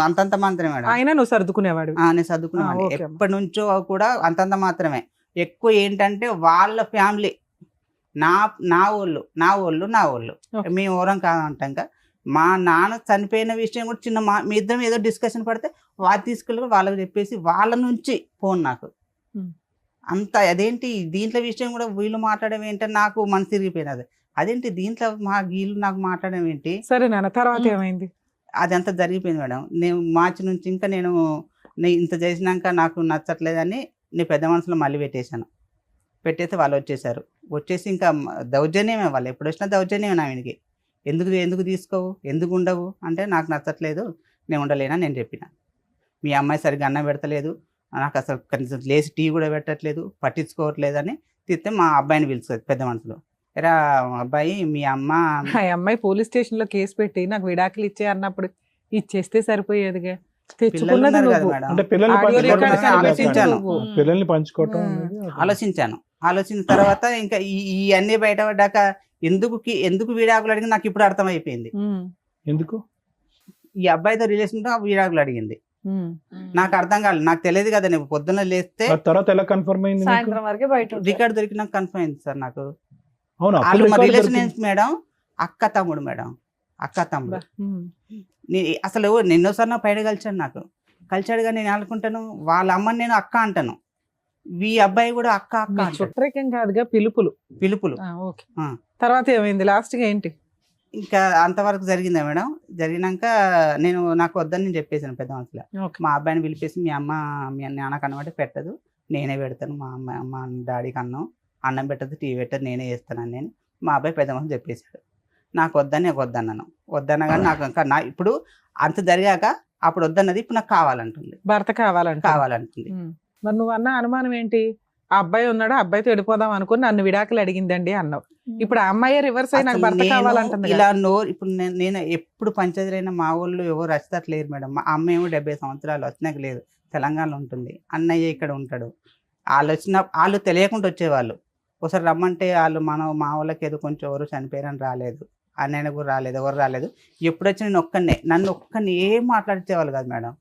S3: అంతంత మాత్రమే మేడం.
S5: అయినా నువ్వు సర్దుకునేవాడు?
S3: నేను సర్దుకునేవాడిని ఎప్పటి నుంచో కూడా, అంతంత మాత్రమే. ఎక్కువ ఏంటంటే వాళ్ళ ఫ్యామిలీ నా వాళ్ళు మేము ఎవరం కాదంటాం. మా నాన్న చనిపోయిన విషయం కూడా చిన్న మీ ఇద్దరం ఏదో డిస్కషన్ పడితే వాళ్ళు తీసుకెళ్ళి వాళ్ళకి చెప్పేసి వాళ్ళ నుంచి ఫోన్ నాకు అంత. అదేంటి దీంట్లో విషయం కూడా వీళ్ళు మాట్లాడడం ఏంటని నాకు మనసు తిరిగిపోయినది. అదేంటి దీంట్లో వీళ్ళు నాకు మాట్లాడడం ఏంటి.
S5: సరే నాన్న, తర్వాత ఏమైంది?
S3: అది అంతా జరిగిపోయింది మేడం. నేను మార్చి నుంచి ఇంకా నేను ఇంత చేసినాక నాకు నచ్చట్లేదని నేను పెద్ద మనసులో మళ్ళీ పెట్టేస్తే వాళ్ళు వచ్చేసారు. వచ్చేసి ఇంకా దౌర్జన్యమే, వాళ్ళు ఎప్పుడు వచ్చినా దౌర్జన్యమే. ఆమెకి ఎందుకు తీసుకోవు, ఎందుకు ఉండవు అంటే నాకు నచ్చట్లేదు, నేను ఉండలేనని నేను చెప్పిన. మీ అమ్మాయి సరిగ్గా అన్నం పెడతలేదు, నాకు అసలు కనీసం లేచి టీ కూడా పెట్టట్లేదు, పట్టించుకోవట్లేదని తిస్తే మా అబ్బాయిని పిలుస్తుంది పెద్ద మనసులో. ఎరా అబ్బాయి, మీ అమ్మాయి
S5: పోలీస్ స్టేషన్ లో కేసు పెట్టి నాకు విడాకులు ఇచ్చే అన్నప్పుడు ఇచ్చేస్తే సరిపోయేదిగా.
S3: ఆలోచించిన తర్వాత ఇంకా ఈ అన్ని బయటపడ్డాక ఎందుకు విడాకులు అడిగింది నాకు ఇప్పుడు అర్థమైపోయింది.
S4: ఎందుకు
S3: ఈ అబ్బాయితో రిలేషన్ తో విడాకులు అడిగింది. నాకు అర్థం కాలేదు, నాకు తెలియదు కదా. నేను పొద్దున్న లేస్తే
S4: ఆ తర్వాత ఎలా కన్ఫర్మ్ అయింది మీకు?
S2: సాయంత్రం వరకే బయట ఉంటారు.
S3: రికార్డ్ దొరికినాక కన్ఫర్మ్ అయింది సార్ నాకు.
S4: అవును, అప్పుడు
S3: వాళ్ళు మా
S4: record
S3: రిలేషన్
S4: దొరికింది.
S3: మేడం, అక్క తమ్ముడు మేడం, అక్క తమ్ముడు. అసలు ఎన్నోసార్లు నా పైన కలిచాడు, నాకు కలిచాడు. కానీ నేను అనుకుంటాను వాళ్ళ అమ్మని నేను అక్క అంటాను, ఈ అబ్బాయి కూడా అక్క అక్క అంటాడు.
S5: చుట్టరికం కాదుగా, పిలుపులు. ఓకే.
S3: ఆ.
S5: తర్వాత ఏమైంది లాస్ట్ గా ఏంటి?
S3: ఇంకా అంతవరకు జరిగిందా మేడం. జరిగినాక నాకు వద్దని నేను చెప్పేసాను పెద్ద మనసులో.
S5: ఓకే.
S3: మా అబ్బాయిని పిలిపేసి మీ అమ్మ మీ నాన్నకు అన్నమాట పెట్టదు, నేనే పెడతాను. మా డాడీకి అన్నం పెట్టదు, టీవీ పెట్టదు, నేనే చేస్తానని నేను మా అబ్బాయి పెద్ద మనసు చెప్పేశాడు. నాకు వద్దన్నాను. వద్దన్నా నాకు ఇంకా ఇప్పుడు అంత జరిగాక అప్పుడు వద్దన్నది ఇప్పుడు నాకు కావాలంటుంది,
S5: భర్త
S3: కావాలంటుంది.
S5: మరి నువ్వు అన్న అనుమానం ఏంటి? ఆ అబ్బాయి ఉన్నాడు, ఆ అబ్బాయితో వెళ్ళిపోదాం అనుకుని నన్ను విడాకులు అడిగిందండి అన్నావు. ఇప్పుడు ఆ అమ్మాయి రివర్స్ అయ్యి నాకు భర్త కావాలంటుంది.
S3: ఇలా ఇప్పుడు నేను ఎప్పుడు పంచాయతీలైనా మా వాళ్ళు ఎవరు వచ్చేటట్లేరు మేడం. మా అమ్మ ఏమో 70 సంవత్సరాలు వచ్చినాక లేదు, తెలంగాణలో ఉంటుంది. అన్నయ్య ఇక్కడ ఉంటాడు. వాళ్ళు తెలియకుండా వచ్చేవాళ్ళు. ఒకసారి రమ్మంటే వాళ్ళు మా వాళ్ళకి ఏదో కొంచెం ఎవరు చనిపోయారని రాలేదు, అన్నయ్య కూడా రాలేదు, ఎవరు రాలేదు. ఎప్పుడు వచ్చి నన్ను ఒక్కరిని ఏం మాట్లాడితేవాళ్ళు కాదు మేడం.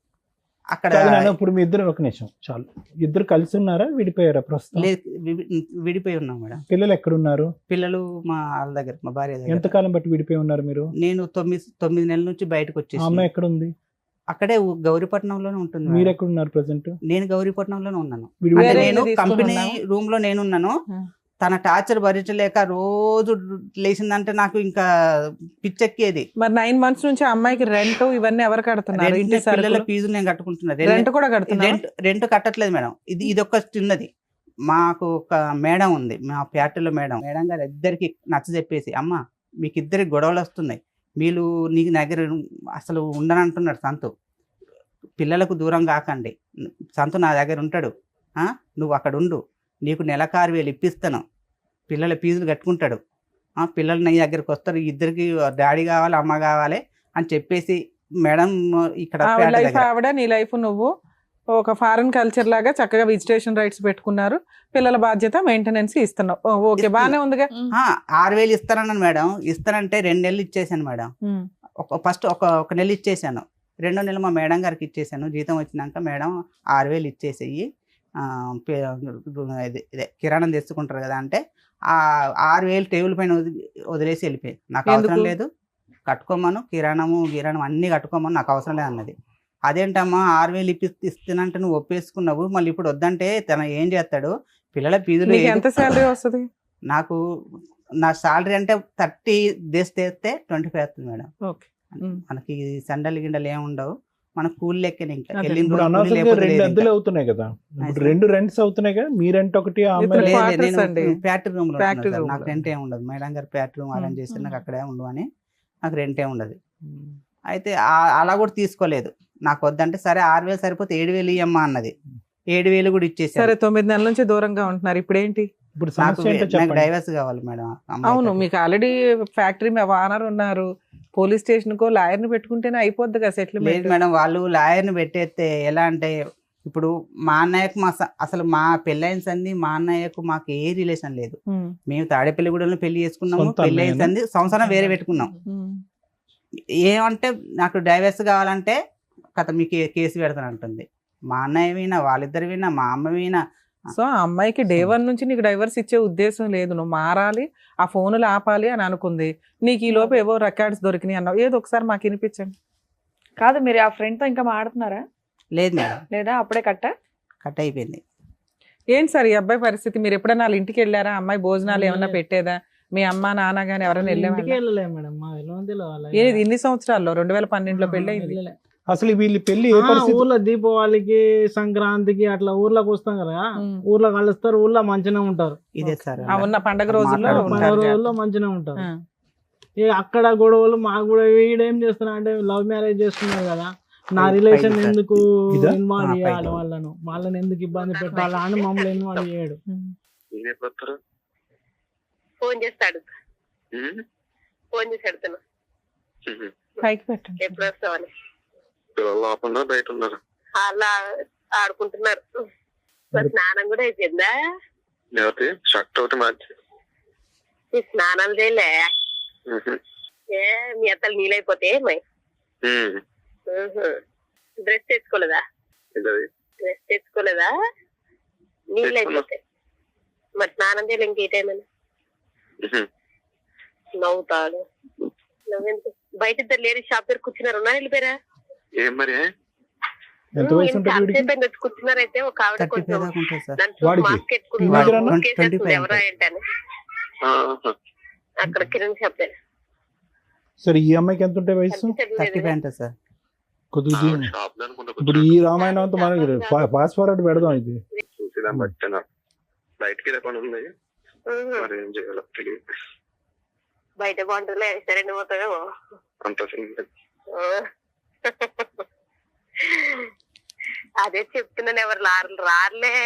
S3: అక్కడ
S4: ఇప్పుడు మీ ఇద్దరు ఒక నిమిషం చాలు, ఇద్దరు కలిసి ఉన్నారా, విడిపోయారా ప్రస్తుతం?
S3: విడిపోయి ఉన్నాం మేడం.
S4: పిల్లలు ఎక్కడ ఉన్నారు?
S3: పిల్లలు మా వాళ్ళ దగ్గర, మా భార్య దగ్గర.
S4: ఎంతకాలం బట్టి విడిపోయి ఉన్నారు మీరు?
S3: నేను 9 నెలల నుంచి బయటకు వచ్చేసి.
S4: అమ్మాయి ఎక్కడ ఉంది?
S3: అక్కడే గౌరీపట్నంలోనే ఉంటుంది.
S4: మీరు ఎక్కడ ఉన్నారు ప్రెసెంట్?
S3: నేను గౌరీపట్నంలోనే ఉన్నాను.
S5: వేరే
S3: నేను
S5: ఇల్లు
S3: కంపెనీ
S5: తీసుకున్నావా?
S3: రూమ్ లో నేనున్నాను. తన టార్చర్ భరించలేక రోజు లేచిందంటే నాకు ఇంకా పిచ్చెక్కేది.
S5: మరి 9 months నుంచి ఆ అమ్మాయికి రెంట్ ఇవన్నీ ఎవరు కడుతున్నారు? ఇంటి
S3: పిల్లల ఫీజులు నేను కట్టుకుంటున్నా.
S5: రెంట్ కూడా కడుతున్నారు?
S3: రెంట్ కట్టట్లేదు మేడం. ఇది ఒక చిన్నది. మాకు ఒక మేడం ఉంది, మా ఫ్యాక్టరీలో మేడం గారు ఇద్దరికి నచ్చ చెప్పేసి, అమ్మ మీకు ఇద్దరికి గొడవలు వస్తున్నాయి, మీరు నీకు దగ్గర అసలు ఉండనంటున్నాడు సంతు, పిల్లలకు దూరం కాకండి, సంతు నా దగ్గర ఉంటాడు, నువ్వు అక్కడ ఉండు, నీకు నెలకు 6,000 ఇప్పిస్తాను, పిల్లల ఫీజులు కట్టుకుంటాడు, పిల్లలు నీ దగ్గరికి వస్తారు, ఇద్దరికి డాడీ కావాలి అమ్మ కావాలి అని చెప్పేసి మేడం ఇక్కడ
S5: ఆవిడ నీ లైఫ్ నువ్వు ఒక ఫారెన్ కల్చర్ లాగా చక్కగా విజిటేషన్ రైట్స్ పెట్టుకున్నారు, పిల్లల బాధ్యత మెయింటెనెన్స్ ఇస్తున్నావు. ఓకే, బానే ఉందిగా.
S3: 6,000 ఇస్తానన్నాను మేడం. ఇస్తానంటే 2 నెలలు ఇచ్చేసాను మేడం. ఫస్ట్ ఒక నెల ఇచ్చేసాను, 2వ నెల మా మేడం గారికి ఇచ్చేసాను. జీతం వచ్చినాక మేడం 6,000 ఇచ్చేసేయి, కిరాణం తెచ్చుకుంటారు కదా అంటే 6,000 టేబుల్ పైన వదిలేసి వెళ్ళిపోయి, నాకు అవసరం లేదు, కట్టుకోమను, కిరాణము అన్ని కట్టుకోమని, నాకు అవసరం లేదు అన్నది. అదేంటమ్మా 6,000 ఇస్తానంటే నువ్వు ఒప్పేసుకున్నావు, మళ్ళీ ఇప్పుడు వద్దంటే తన ఏం చేస్తాడు, పిల్లల ఫీజులు.
S5: ఎంత శాలరీ వస్తుంది?
S3: నాకు నా శాలరీ అంటే 30 డేస్ చేస్తే 25 వస్తుంది మేడం. మనకి సండలు గిండలు ఏమి ఉండవు, మన కూలి లెక్కనే. ఇంకా
S4: అద్దెలు అవుతున్నాయి కదా, 2 రెంట్స్ అవుతున్నాయి కదా, మీ రెంట్ ఒకటి,
S3: ఫ్యాక్టరీ రూమ్ లో నాకు రెంట్ ఏమి ఉండదు. మేడం గారు ఫ్యాక్టరీ రూమ్ అరేంజ్ చేస్తే నాకు అక్కడే ఉండవు అని నాకు రెంట్ ఏమి ఉండదు. అయితే అలా కూడా తీసుకోలేదు, నాకు వద్దంటే సరే 6,000 సరిపోతే 7,000 ఇయ్యమ్మా అన్నది. 7,000 కూడా ఇచ్చేసి.
S5: సరే 9 నెలల నుంచి దూరంగా ఉంటున్నారు, ఇప్పుడు ఏంటి?
S3: నాకు డైవర్స్ కావాలి మేడం.
S5: అవును, మీకు ఆల్రెడీ ఫ్యాక్టరీ ఓనర్ ఉన్నారు, పోలీస్ స్టేషన్ కో లాయర్ ని పెట్టుకుంటేనే అయిపోద్ది కదా సెటిల్మెంట్.
S3: లేదు మేడం, వాళ్ళు లాయర్ ని పెట్టేస్తే ఎలా అంటే, ఇప్పుడు మా అన్నయ్యకు అసలు మా పెళ్ళైన సంది మా అన్నయ్యకు మాకు ఏ రిలేషన్ లేదు. మేము తాడేపల్లిగూడెంలో పెళ్లి చేసుకున్నాము, పెళ్ళైన సంది సంవత్సరం వేరే పెట్టుకున్నాం. ఏమంటే నాకు డైవర్స్ కావాలంటే కథ మీకు కేసు పెడతాను అంటుంది. మా అన్నయ్య వినా, వాళ్ళిద్దరు వినా, మా అమ్మ వినా.
S5: సో ఆ అమ్మాయికి డే 1 నుంచి నీకు డైవర్స్ ఇచ్చే ఉద్దేశం లేదు, నువ్వు మారాలి, ఆ ఫోన్లు ఆపాలి అని అనుకుంది. నీకు ఈ లోపు ఏవో రికార్డ్స్ దొరికినాయి అన్నావు, ఏదో ఒకసారి మాకు వినిపించండి.
S2: కాదు, మీరు ఆ ఫ్రెండ్ తో ఇంకా మాడుతున్నారా?
S3: లేదు మేడం.
S2: లేదా అప్పుడే కట్
S3: అయిపోయింది.
S5: ఏంటి సార్ ఈ అబ్బాయి పరిస్థితి? మీరు ఎప్పుడైనా వాళ్ళ ఇంటికి వెళ్ళారా? అమ్మాయి భోజనాలు ఏమన్నా పెట్టేదా? మీ అమ్మ నాన్న గానీ ఎవరైనా వెళ్ళేది? ఇన్ని సంవత్సరాల్లో 2012లో పెళ్లి అయింది.
S4: అసలు వీళ్ళు పెళ్లి
S6: ఊర్లో దీపావళికి, సంక్రాంతికి అట్లా ఊర్లోకి వస్తాం కదా, ఊర్లో కలుస్తారు, ఊర్లో మంచిగా ఉంటారు.
S3: ఇదే సార్
S5: ఉన్న పండగ రోజుల్లో
S6: మంచిగా ఉంటారు. అక్కడ గొడవలు మాకు కూడా వీడేం చేస్తున్నా అంటే లవ్ మ్యారేజ్ చేస్తున్నారు కదా, నా రిలేషన్ ఎందుకు ఇన్వాల్వ్ చేయాలి, వాళ్ళని ఎందుకు ఇబ్బంది పెట్టాలి అని మమ్మల్ని ఇన్వాల్వ్ చేయడు.
S7: ఫోన్ చేస్తాడు,
S5: పైకి పెట్టండి.
S7: ఎప్పుడు వస్తావని బయట ఉన్నారు, అలా ఆడుకుంటున్నారు. స్నానం కూడా అయిపోయిందా? షర్ట్ ఒకటి మార్చి స్నానాలు చేయలే? ఏ మీ అత్తలు నీళ్ళైపోతే డ్రెస్ తెచ్చుకోలేదా? డ్రెస్ తెచ్చుకోలేదా? నీళ్ళు అయిపోతాయి మరి స్నానం చేయాలి ఇంకే టైం అని. నవ్వుతాడు. నవ్వెందుకు? బయట ఇద్దరు లేడీస్ షాప్ దగ్గర కూర్చున్నారు, ఉన్నా వెళ్ళిపోయారా?
S4: ఏం మరి ఎంత వయసు ఉంటుంది?
S7: కూర్చున్నారైతే ఒక ఆవిడ కొంచెం
S4: వాడికి?
S7: మాస్క్ ఎట్టుకుంది,
S3: వాడికి
S7: మాస్క్ వేసేస్తుంది
S3: 25
S7: ఎవరా ఏంటని అక్కడ కిరణ్ షాప్ దగ్గర.
S4: సరే ఈ అమ్మాయికి ఎంత ఉంటాయి వయసు?
S3: 35 ఉంటుంది సార్.
S4: కొద్దిగా ఇప్పుడు ఈ రామాయణం అంతా మనకి ఫాస్ట్ ఫార్వర్డ్ పెడదాం. ఇది
S7: బయటకి బయట బాగుంటుందిలే, సరే పోతావేమో అంత. అదే చెప్తున్నాను, ఎవరు రారులే.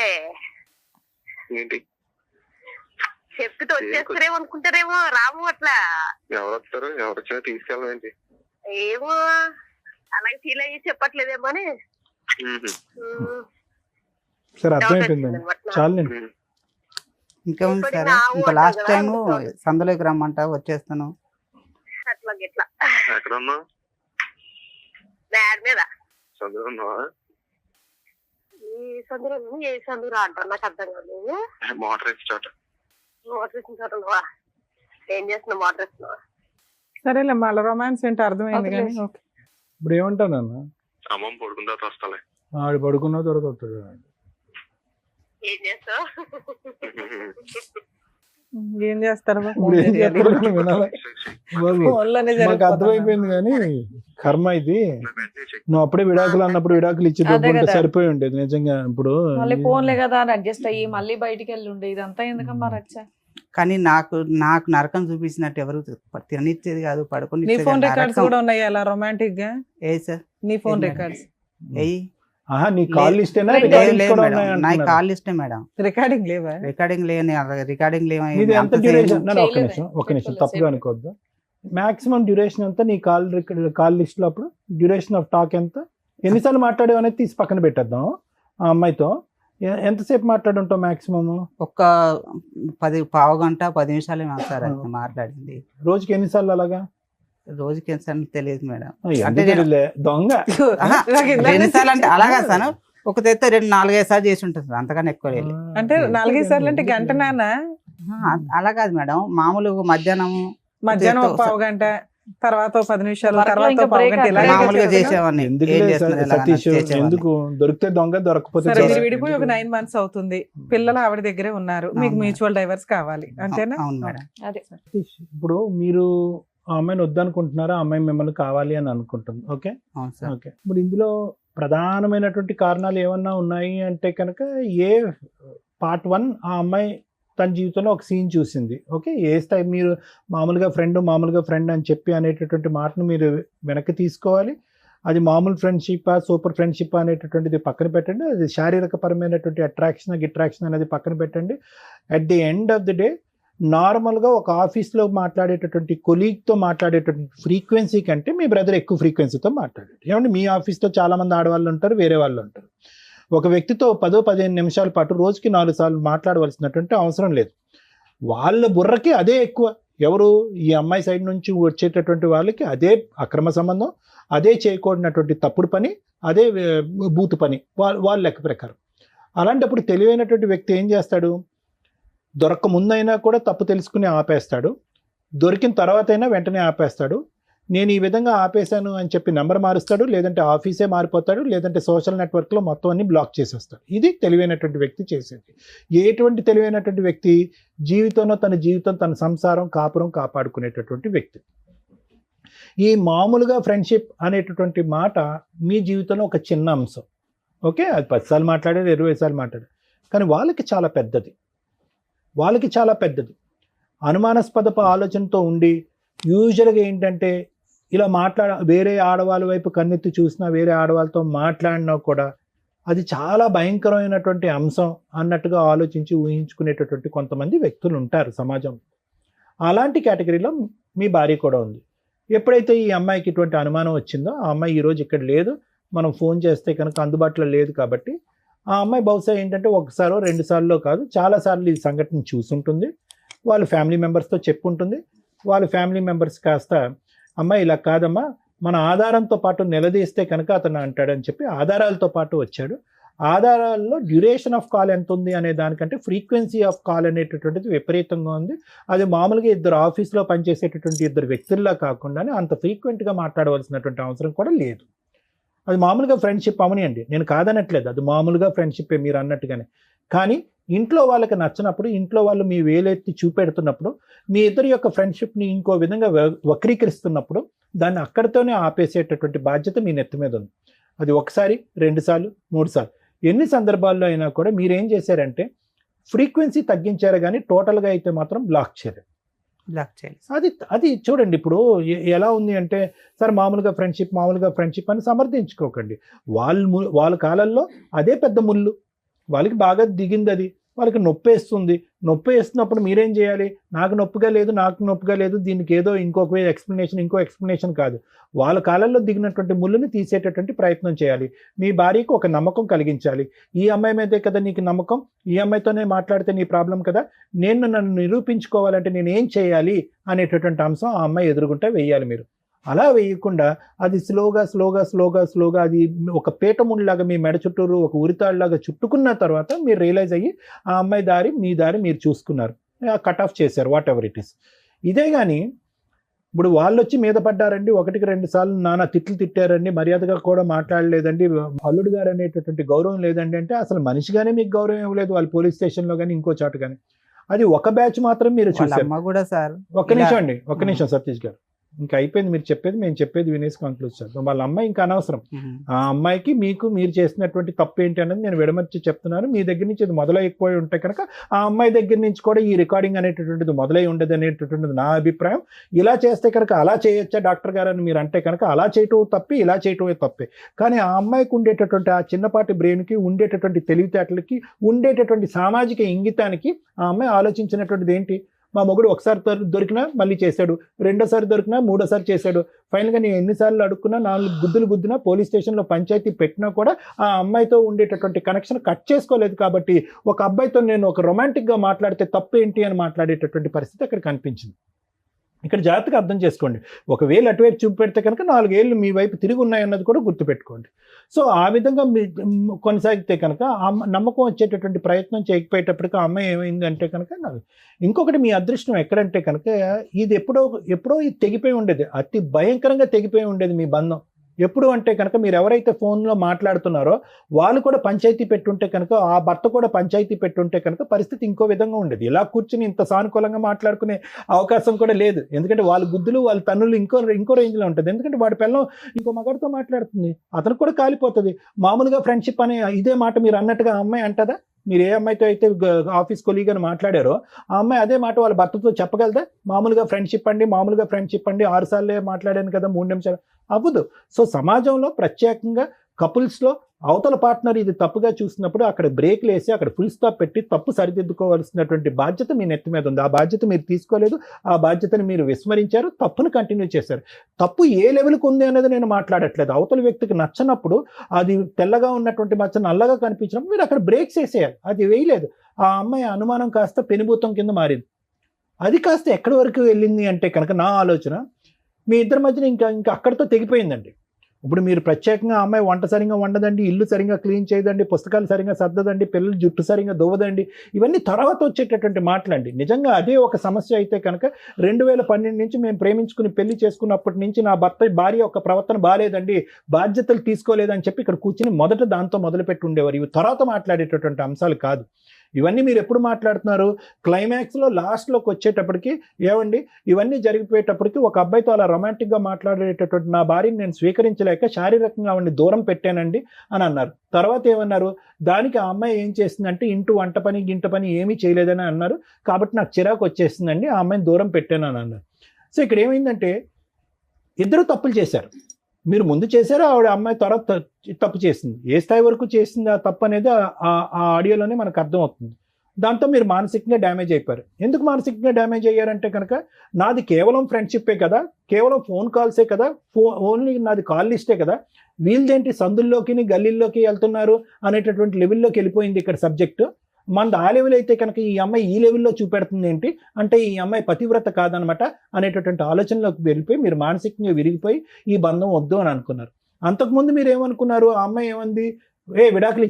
S7: చెప్తే వచ్చేస్తారేమో అనుకుంటారేమో, రాము అట్లా. ఎవరు వస్తారు? ఎవరు వచ్చినా తీసుకెళ్ళండి. ఏమో అలాగే ఫీల్ అయ్యి చెప్పట్లేదేమో అని.
S4: సరే అర్థమైపోయింది, చాలండి.
S3: ఇంకా ఉంది సార్, ఇంకా లాస్ట్ టైం సందులోకి రమ్మంట వచ్చేస్తాను.
S7: అట్లా గిట్లా బ్యాడ్ మీద ఈ సందులో ఏ సందురా అంటారు నాకు అర్థం కాదు. మోటార్ వేసిన చోట నువ్వా? ఏం చేస్తున్నావు? మోటార్ వేస్తున్నావా?
S5: సరేలే, మళ్ళీ రొమాన్స్ ఏంటో అర్థమైంది కానీ.
S4: ఇప్పుడు ఏమంటాను అన్న?
S7: అమ్మమ్మ పడుకున్న తర్వాత వస్తాలే.
S4: ఆడు పడుకున్న తర్వాత వస్తాడు.
S7: ఏం చేస్తావు?
S5: ఏం చేస్తారు?
S4: మాకు అర్థమైపోయింది కానీ కర్మ ఇది. నువ్వు అప్పుడే విడాకులు అన్నప్పుడు విడాకులు ఇచ్చి సరిపోయి ఉండేది నిజంగా. ఇప్పుడు
S8: మళ్ళీ ఫోన్లే కదా అని అడ్జస్ట్ అయ్యి మళ్ళీ బయటికి వెళ్ళి ఉండే ఇదంతా ఎందుకమ్మా రచ్చ.
S3: కానీ నాకు నరకం చూపించినట్టు ఎవరు తిననిచ్చేది కాదు, పడుకుని.
S5: నీ ఫోన్ రికార్డ్స్ కూడా ఉన్నాయి అలా రొమాంటిక్ గా?
S3: ఏ సార్
S5: నీ ఫోన్ రికార్డ్స్
S4: నీ కాల్ లిస్టేనా?
S3: నా కాల్ లిస్టే మేడం.
S5: రికార్డింగ్ లేవా?
S3: రికార్డింగ్ లేవు.
S4: ఒక నిమిషం తప్పుగా అనుకోవద్దు. మాక్సిమం డ్యూరేషన్ ఎంత నీ కాల్ లిస్ట్ లో? అప్పుడు డ్యూరేషన్ ఆఫ్ టాక్ ఎంత? ఎన్నిసార్లు మాట్లాడేవి అనేది తీసి పక్కన పెట్టేద్దాం. ఆ అమ్మాయితో ఎంతసేపు మాట్లాడుంటావు మాక్సిమం?
S3: ఒక 10 గంట 10 నిమిషాలు సార్ మాట్లాడింది.
S4: రోజుకి ఎన్నిసార్లు అలాగా?
S3: రోజుకి ఎన్నిసార్లు తెలియదు మేడం.
S4: దొంగ
S3: ఎన్నిసార్లు అంటే అలాగా సార్, ఒక తెత్తే 2-4-5 సార్లు చేసి ఉంటుంది, అంతకన్నా ఎక్కువ.
S5: అంటే 4-5 సార్లు అంటే గంట నానా?
S3: అలా కాదు మేడం, మామూలుగా మధ్యాహ్నం
S5: ఒక పావు గంట, తర్వాత 10 నిమిషాలు, తర్వాత పావు గంట
S3: మామూలుగా చేసేవాడిని.
S4: ఎందుకు దొరికితే దొంగ, దొరకపోతే.
S5: మీరు విడిపోయి ఒక 9 months అవుతుంది, పిల్లలు ఆవిడ దగ్గరే ఉన్నారు, మీకు మ్యూచువల్ డైవర్స్ కావాలి అంతేనా?
S3: అవును మేడం.
S5: అదే
S4: ఇప్పుడు మీరు ఆ అమ్మాయిని వద్దనుకుంటున్నారా, ఆ అమ్మాయి మిమ్మల్ని కావాలి అని అనుకుంటుంది. Okay okay. ఇప్పుడు ఇందులో ప్రధానమైనటువంటి కారణాలు ఏమన్నా ఉన్నాయి అంటే కనుక, ఏ పార్ట్ 1 ఆ అమ్మాయి తన జీవితంలో ఒక సీన్ చూసింది. ఓకే, ఏ స్థాయి మీరు మామూలుగా ఫ్రెండ్ అని చెప్పి అనేటటువంటి మాటను మీరు వెనక్కి తీసుకోవాలి. అది మామూలు ఫ్రెండ్షిప్, సూపర్ ఫ్రెండ్షిప్ అనేటటువంటిది పక్కన పెట్టండి. అది శారీరకపరమైనటువంటి అట్రాక్షన్ అనేది పక్కన పెట్టండి. At the end of the day నార్మల్గా ఒక ఆఫీస్లో మాట్లాడేటటువంటి కొలీగ్తో మాట్లాడేటటువంటి ఫ్రీక్వెన్సీ కంటే మీ బ్రదర్ ఎక్కువ ఫ్రీక్వెన్సీతో మాట్లాడాడు. ఏమంటే మీ ఆఫీస్లో చాలామంది ఆడవాళ్ళు ఉంటారు, వేరే వాళ్ళు ఉంటారు. ఒక వ్యక్తితో 10-15 నిమిషాల పాటు రోజుకి 4 సార్లు మాట్లాడవలసినటువంటి అవసరం లేదు. వాళ్ళ బుర్రకి అదే ఎక్కువ. ఎవరు? ఈ అమ్మాయి సైడ్ నుంచి వచ్చేటటువంటి వాళ్ళకి అదే అక్రమ సంబంధం, అదే చేయకూడనటువంటి తప్పుడు పని, అదే బూతు పని వాళ్ళ లెక్క ప్రకారం. అలాంటప్పుడు తెలివైనటువంటి వ్యక్తి ఏం చేస్తాడు? దొరక్క ముందైనా కూడా తప్పు తెలుసుకుని ఆపేస్తాడు, దొరికిన తర్వాత అయినా వెంటనే ఆపేస్తాడు. నేను ఈ విధంగా ఆపేశాను అని చెప్పి నెంబర్ మారుస్తాడు, లేదంటే ఆఫీసే మారిపోతాడు, లేదంటే సోషల్ నెట్వర్క్లో మొత్తం అన్ని బ్లాక్ చేసేస్తాడు. ఇది తెలివైనటువంటి వ్యక్తి చేసేది. ఎటువంటి తెలివైనటువంటి వ్యక్తి? జీవితంలో తన సంసారం, కాపురం కాపాడుకునేటటువంటి వ్యక్తి. ఈ మామూలుగా ఫ్రెండ్షిప్ అనేటటువంటి మాట మీ జీవితంలో ఒక చిన్న అంశం. ఓకే, అది 10 సార్లు మాట్లాడారు, 20 సార్లు మాట్లాడారు, కానీ వాళ్ళకి చాలా పెద్దది. అనుమానాస్పదపు ఆలోచనతో ఉండి యూజువల్గా ఏంటంటే ఇలా వేరే ఆడవాళ్ళ వైపు కన్నెత్తి చూసినా, వేరే ఆడవాళ్ళతో మాట్లాడినా కూడా అది చాలా భయంకరమైనటువంటి అంశం అన్నట్టుగా ఆలోచించి ఊహించుకునేటటువంటి కొంతమంది వ్యక్తులు ఉంటారు సమాజంలో. అలాంటి కేటగిరీలో మీ భార్య కూడా ఉంది. ఎప్పుడైతే ఈ అమ్మాయికి ఇటువంటి అనుమానం వచ్చిందో, ఆ అమ్మాయి ఈరోజు ఇక్కడ లేదు, మనం ఫోన్ చేస్తే కనుక అందుబాటులో లేదు కాబట్టి, ఆ అమ్మాయి బహుశా ఏంటంటే 1 సారో 2 సార్లో కాదు, చాలాసార్లు ఈ సంఘటన చూసుంటుంది. వాళ్ళ ఫ్యామిలీ మెంబర్స్తో చెప్పుంటుంది. వాళ్ళ ఫ్యామిలీ మెంబర్స్ కాస్త, అమ్మాయి ఇలా కాదమ్మా, మన ఆధారంతో పాటు నిలదీస్తే కనుక అతను అంటాడని చెప్పి ఆధారాలతో పాటు వచ్చాడు. ఆధారాల్లో డ్యూరేషన్ ఆఫ్ కాల్ ఎంత ఉంది అనే దానికంటే ఫ్రీక్వెన్సీ ఆఫ్ కాల్ అనేటటువంటిది విపరీతంగా ఉంది. అది మామూలుగా ఇద్దరు ఆఫీస్లో పనిచేసేటటువంటి ఇద్దరు వ్యక్తుల్లా కాకుండానే అంత ఫ్రీక్వెంట్గా మాట్లాడవలసినటువంటి అవసరం కూడా లేదు. అది మామూలుగా ఫ్రెండ్షిప్ అవనియండి, నేను కాదనట్లేదు, అది మామూలుగా ఫ్రెండ్షిప్పే మీరు అన్నట్టుగానే. కానీ ఇంట్లో వాళ్ళకి నచ్చినప్పుడు, ఇంట్లో వాళ్ళు మీ వేలెత్తి చూపెడుతున్నప్పుడు, మీ ఇద్దరి యొక్క ఫ్రెండ్షిప్ని ఇంకో విధంగా వక్రీకరిస్తున్నప్పుడు దాన్ని అక్కడితోనే ఆపేసేటటువంటి బాధ్యత మీ నెత్తి మీద ఉంది. అది ఒకసారి, 2 సార్లు, 3 సార్లు, ఎన్ని సందర్భాల్లో అయినా కూడా మీరేం చేశారంటే ఫ్రీక్వెన్సీ తగ్గించారు, కానీ టోటల్గా అయితే మాత్రం బ్లాక్ చేయరు. అది చూడండి. ఇప్పుడు ఎలా ఉంది అంటే, సార్ మామూలుగా ఫ్రెండ్షిప్ అని సమర్థించుకోకండి. వాళ్ళ కాలంలో అదే పెద్ద ముళ్ళు, వాళ్ళకి బాగా దిగింది, అది వాళ్ళకి నొప్పి వేస్తున్నప్పుడు మీరేం చేయాలి? నాకు నొప్పిగా లేదు, దీనికి ఏదో ఇంకో ఎక్స్ప్లెనేషన్ కాదు. వాళ్ళ కాలంలో దిగినటువంటి ముళ్ళుని తీసేటటువంటి ప్రయత్నం చేయాలి. మీ భార్యకు ఒక నమ్మకం కలిగించాలి. ఈ అమ్మాయి మీదే కదా నీకు నమ్మకం, ఈ అమ్మాయితోనే మాట్లాడితే నీ ప్రాబ్లం కదా, నన్ను నిరూపించుకోవాలంటే నేను ఏం చేయాలి అనేటటువంటి అంశం ఆ అమ్మాయి ఎదురుగుంటే వేయాలి. మీరు అలా వేయకుండా అది స్లోగా అది ఒక పీఠముడిలాగా మీ మెడ చుట్టూరు ఒక ఉరితాళ్ళలాగా చుట్టుకున్న తర్వాత మీరు రియలైజ్ అయ్యి ఆ అమ్మాయి దారి మీ దారి మీరు చూసుకున్నారు, కట్ ఆఫ్ చేశారు, వాట్ ఎవర్ ఇట్ ఈస్. ఇదే కానీ ఇప్పుడు వాళ్ళు వచ్చి మీద పడ్డారండి, 1-2 సార్లు నానా తిట్లు తిట్టారండి, మర్యాదగా కూడా మాట్లాడలేదండి, అల్లుడు గారు అనేటటువంటి గౌరవం లేదండి అంటే అసలు మనిషిగానే మీకు గౌరవం ఇవ్వలేదు వాళ్ళు పోలీస్ స్టేషన్లో కానీ ఇంకో చోట కానీ. అది ఒక బ్యాచ్ మాత్రం మీరు చూసారు. ఒక్క నిమిషం సతీష్ గారు, ఇంకా అయిపోయింది మీరు చెప్పేది, మేము చెప్పేది వినేసి కంక్లూడ్ చేద్దాం. వాళ్ళ అమ్మాయి ఇంకా అనవసరం. ఆ అమ్మాయికి మీరు చేసినటువంటి తప్పు ఏంటి అనేది నేను విడమర్చి చెప్తున్నాను. మీ దగ్గర నుంచి ఇది మొదలైపోయి ఉంటే కనుక ఆ అమ్మాయి దగ్గర నుంచి కూడా ఈ రికార్డింగ్ అనేటటువంటిది మొదలై ఉండదు అనేటటువంటిది నా అభిప్రాయం. ఇలా చేస్తే కనుక అలా చేయొచ్చా డాక్టర్ గారు అని మీరు అంటే కనుక అలా చేయటం తప్పి, ఇలా చేయటమే తప్పే. కానీ ఆ అమ్మాయికి ఉండేటటువంటి ఆ చిన్నపాటి బ్రెయిన్కి, ఉండేటటువంటి తెలివితేటలకి, ఉండేటటువంటి సామాజిక ఇంగితానికి ఆ అమ్మాయి ఆలోచించినటువంటిది ఏంటి? మా మొగుడు ఒకసారి దొరికినా మళ్ళీ చేశాడు, రెండోసారి దొరికినా మూడోసారి చేశాడు, ఫైనల్గా నేను ఎన్నిసార్లు అడుక్కున్నా, 4 గుద్దులు గుద్దినా, పోలీస్ స్టేషన్లో పంచాయతీ పెట్టినా కూడా ఆ అమ్మాయితో ఉండేటటువంటి కనెక్షన్ కట్ చేసుకోలేదు. కాబట్టి ఒక అబ్బాయితో నేను ఒక రొమాంటిక్గా మాట్లాడితే తప్పు ఏంటి అని మాట్లాడేటటువంటి పరిస్థితి అక్కడ కనిపించింది. ఇక్కడ జాగ్రత్తగా అర్థం చేసుకోండి. ఒకవేళ అటువైపు చూపెడితే కనుక 4 ఏళ్ళు మీ వైపు తిరిగి ఉన్నాయన్నది కూడా గుర్తుపెట్టుకోండి. సో ఆ విధంగా మీ కొనసాగితే కనుక నమ్మకం వచ్చేటటువంటి ప్రయత్నం చేయకపోయేటప్పటికి ఆ అమ్మాయి ఏమైందంటే కనుక ఇంకొకటి మీ అదృష్టం ఎక్కడంటే కనుక ఇది ఎప్పుడో ఇది తెగిపోయి ఉండేది, అతి భయంకరంగా తెగిపోయి ఉండేది మీ బంధం. ఎప్పుడు అంటే కనుక మీరు ఎవరైతే ఫోన్లో మాట్లాడుతున్నారో వాళ్ళు కూడా పంచాయతీ పెట్టుంటే కనుక, ఆ భర్త కూడా పంచాయతీ పెట్టుంటే కనుక పరిస్థితి ఇంకో విధంగా ఉండేది. ఇలా కూర్చుని ఇంత సానుకూలంగా మాట్లాడుకునే అవకాశం కూడా లేదు. ఎందుకంటే వాళ్ళ గుద్దులు వాళ్ళ తన్నులు ఇంకో రేంజ్లో ఉంటుంది. ఎందుకంటే వాడి పిల్లం ఇంకో మగాడితో మాట్లాడుతుంది, అతను కూడా కాలిపోతుంది. మామూలుగా ఫ్రెండ్షిప్ అనే ఇదే మాట మీరు అన్నట్టుగా ఆ అమ్మాయి అంటదా? మీరు ఏ అమ్మాయితో అయితే ఆఫీస్ కొలీగ్ అని మాట్లాడారో ఆ అమ్మాయి అదే మాట వాళ్ళ భర్తతో చెప్పగలదా? మామూలుగా ఫ్రెండ్షిప్ అండి 6 సార్లే మాట్లాడాను కదా 3 నిమిషాలు అవ్వదు. సో సమాజంలో ప్రత్యేకంగా కపుల్స్లో అవతల పార్ట్నర్ ఇది తప్పుగా చూసినప్పుడు అక్కడ బ్రేక్లు వేసి అక్కడ ఫుల్ స్టాప్ పెట్టి తప్పు సరిదిద్దుకోవాల్సినటువంటి బాధ్యత మీ నెత్తి మీద ఉంది. ఆ బాధ్యత మీరు తీసుకోలేదు, ఆ బాధ్యతను మీరు విస్మరించారు, తప్పును కంటిన్యూ చేశారు. తప్పు ఏ లెవెల్కి ఉంది అనేది నేను మాట్లాడట్లేదు. అవతల వ్యక్తికి నచ్చనప్పుడు, అది తెల్లగా ఉన్నటువంటి మచ్చ నల్లగా కనిపించినప్పుడు మీరు అక్కడ బ్రేక్స్ వేసేయాలి. అది వేయలేదు. ఆ అమ్మాయి అనుమానం కాస్త పెనుభూతం కింద మారింది. అది కాస్త ఎక్కడి వరకు వెళ్ళింది అంటే కనుక నా ఆలోచన మీ ఇద్దరి మధ్యన ఇంకా అక్కడితో తెగిపోయిందండి. ఇప్పుడు మీరు ప్రత్యేకంగా అమ్మాయి వంట సరిగా వండదండి, ఇల్లు సరిగా క్లీన్ చేయదండి, పుస్తకాలు సరిగా సర్దదండి, పిల్లలు జుట్టు సరిగా దువ్వదండి, ఇవన్నీ తర్వాత వచ్చేటటువంటి మాటలండి. నిజంగా అదే ఒక సమస్య అయితే కనుక 2012 నుంచి మేము ప్రేమించుకుని పెళ్లి చేసుకున్నప్పటి నుంచి నా భార్య యొక్క ప్రవర్తన బాగాలేదండి, బాధ్యతలు తీసుకోలేదని చెప్పి ఇక్కడ కూర్చుని మొదట దాంతో మొదలుపెట్టి ఉండేవారు. ఇవి తర్వాత మాట్లాడేటటువంటి అంశాలు కాదు. ఇవన్నీ మీరు ఎప్పుడు మాట్లాడుతున్నారు? క్లైమాక్స్లో లాస్ట్లోకి వచ్చేటప్పటికి ఏమండి ఇవన్నీ జరిగిపోయేటప్పటికి ఒక అబ్బాయితో అలా రొమాంటిక్గా మాట్లాడేటటువంటి నా భార్యని నేను స్వీకరించలేక శారీరకంగా ఆవిడని దూరం పెట్టానండి అని అన్నారు. తర్వాత ఏమన్నారు? దానికి ఆ అమ్మాయి ఏం చేసిందంటే ఇంటి వంట పని గింట పని ఏమీ చేయలేదని అన్నారు, కాబట్టి నాకు చిరాకు వచ్చేసిందండి, ఆ అమ్మాయిని దూరం పెట్టాను అని అన్నారు. సో ఇక్కడ ఏమైందంటే ఇద్దరు తప్పులు చేశారు. మీరు ముందు చేశారు, ఆవిడ అమ్మాయి తర్వాత తప్పు చేసింది. ఏ స్థాయి వరకు చేసింది ఆ తప్పు అనేది ఆ ఆడియోలోనే మనకు అర్థమవుతుంది. దాంతో మీరు మానసికంగా డ్యామేజ్ అయిపోయారు. ఎందుకు మానసికంగా డ్యామేజ్ అయ్యారంటే కనుక నాది కేవలం ఫ్రెండ్షిప్పే కదా, కేవలం ఫోన్ కాల్సే కదా, ఓన్లీ నాది కాల్ లిస్టే కదా, వీళ్ళదేంటి సందుల్లోకి గల్లీల్లోకి వెళ్తున్నారు అనేటటువంటి లెవెల్లోకి వెళ్ళిపోయింది ఇక్కడ సబ్జెక్టు. మనది ఆ లెవెల్ అయితే కనుక ఈ అమ్మాయి ఈ లెవెల్లో చూపెడుతుంది ఏంటి అంటే ఈ అమ్మాయి పతివ్రత కాదనమాట అనేటటువంటి ఆలోచనలోకి వెళ్ళిపోయి మీరు మానసికంగా విరిగిపోయి ఈ బంధం వద్దు అని అనుకున్నారు. అంతకుముందు మీరు ఏమనుకున్నారు, ఆ అమ్మాయి ఏమంది, విడాకులు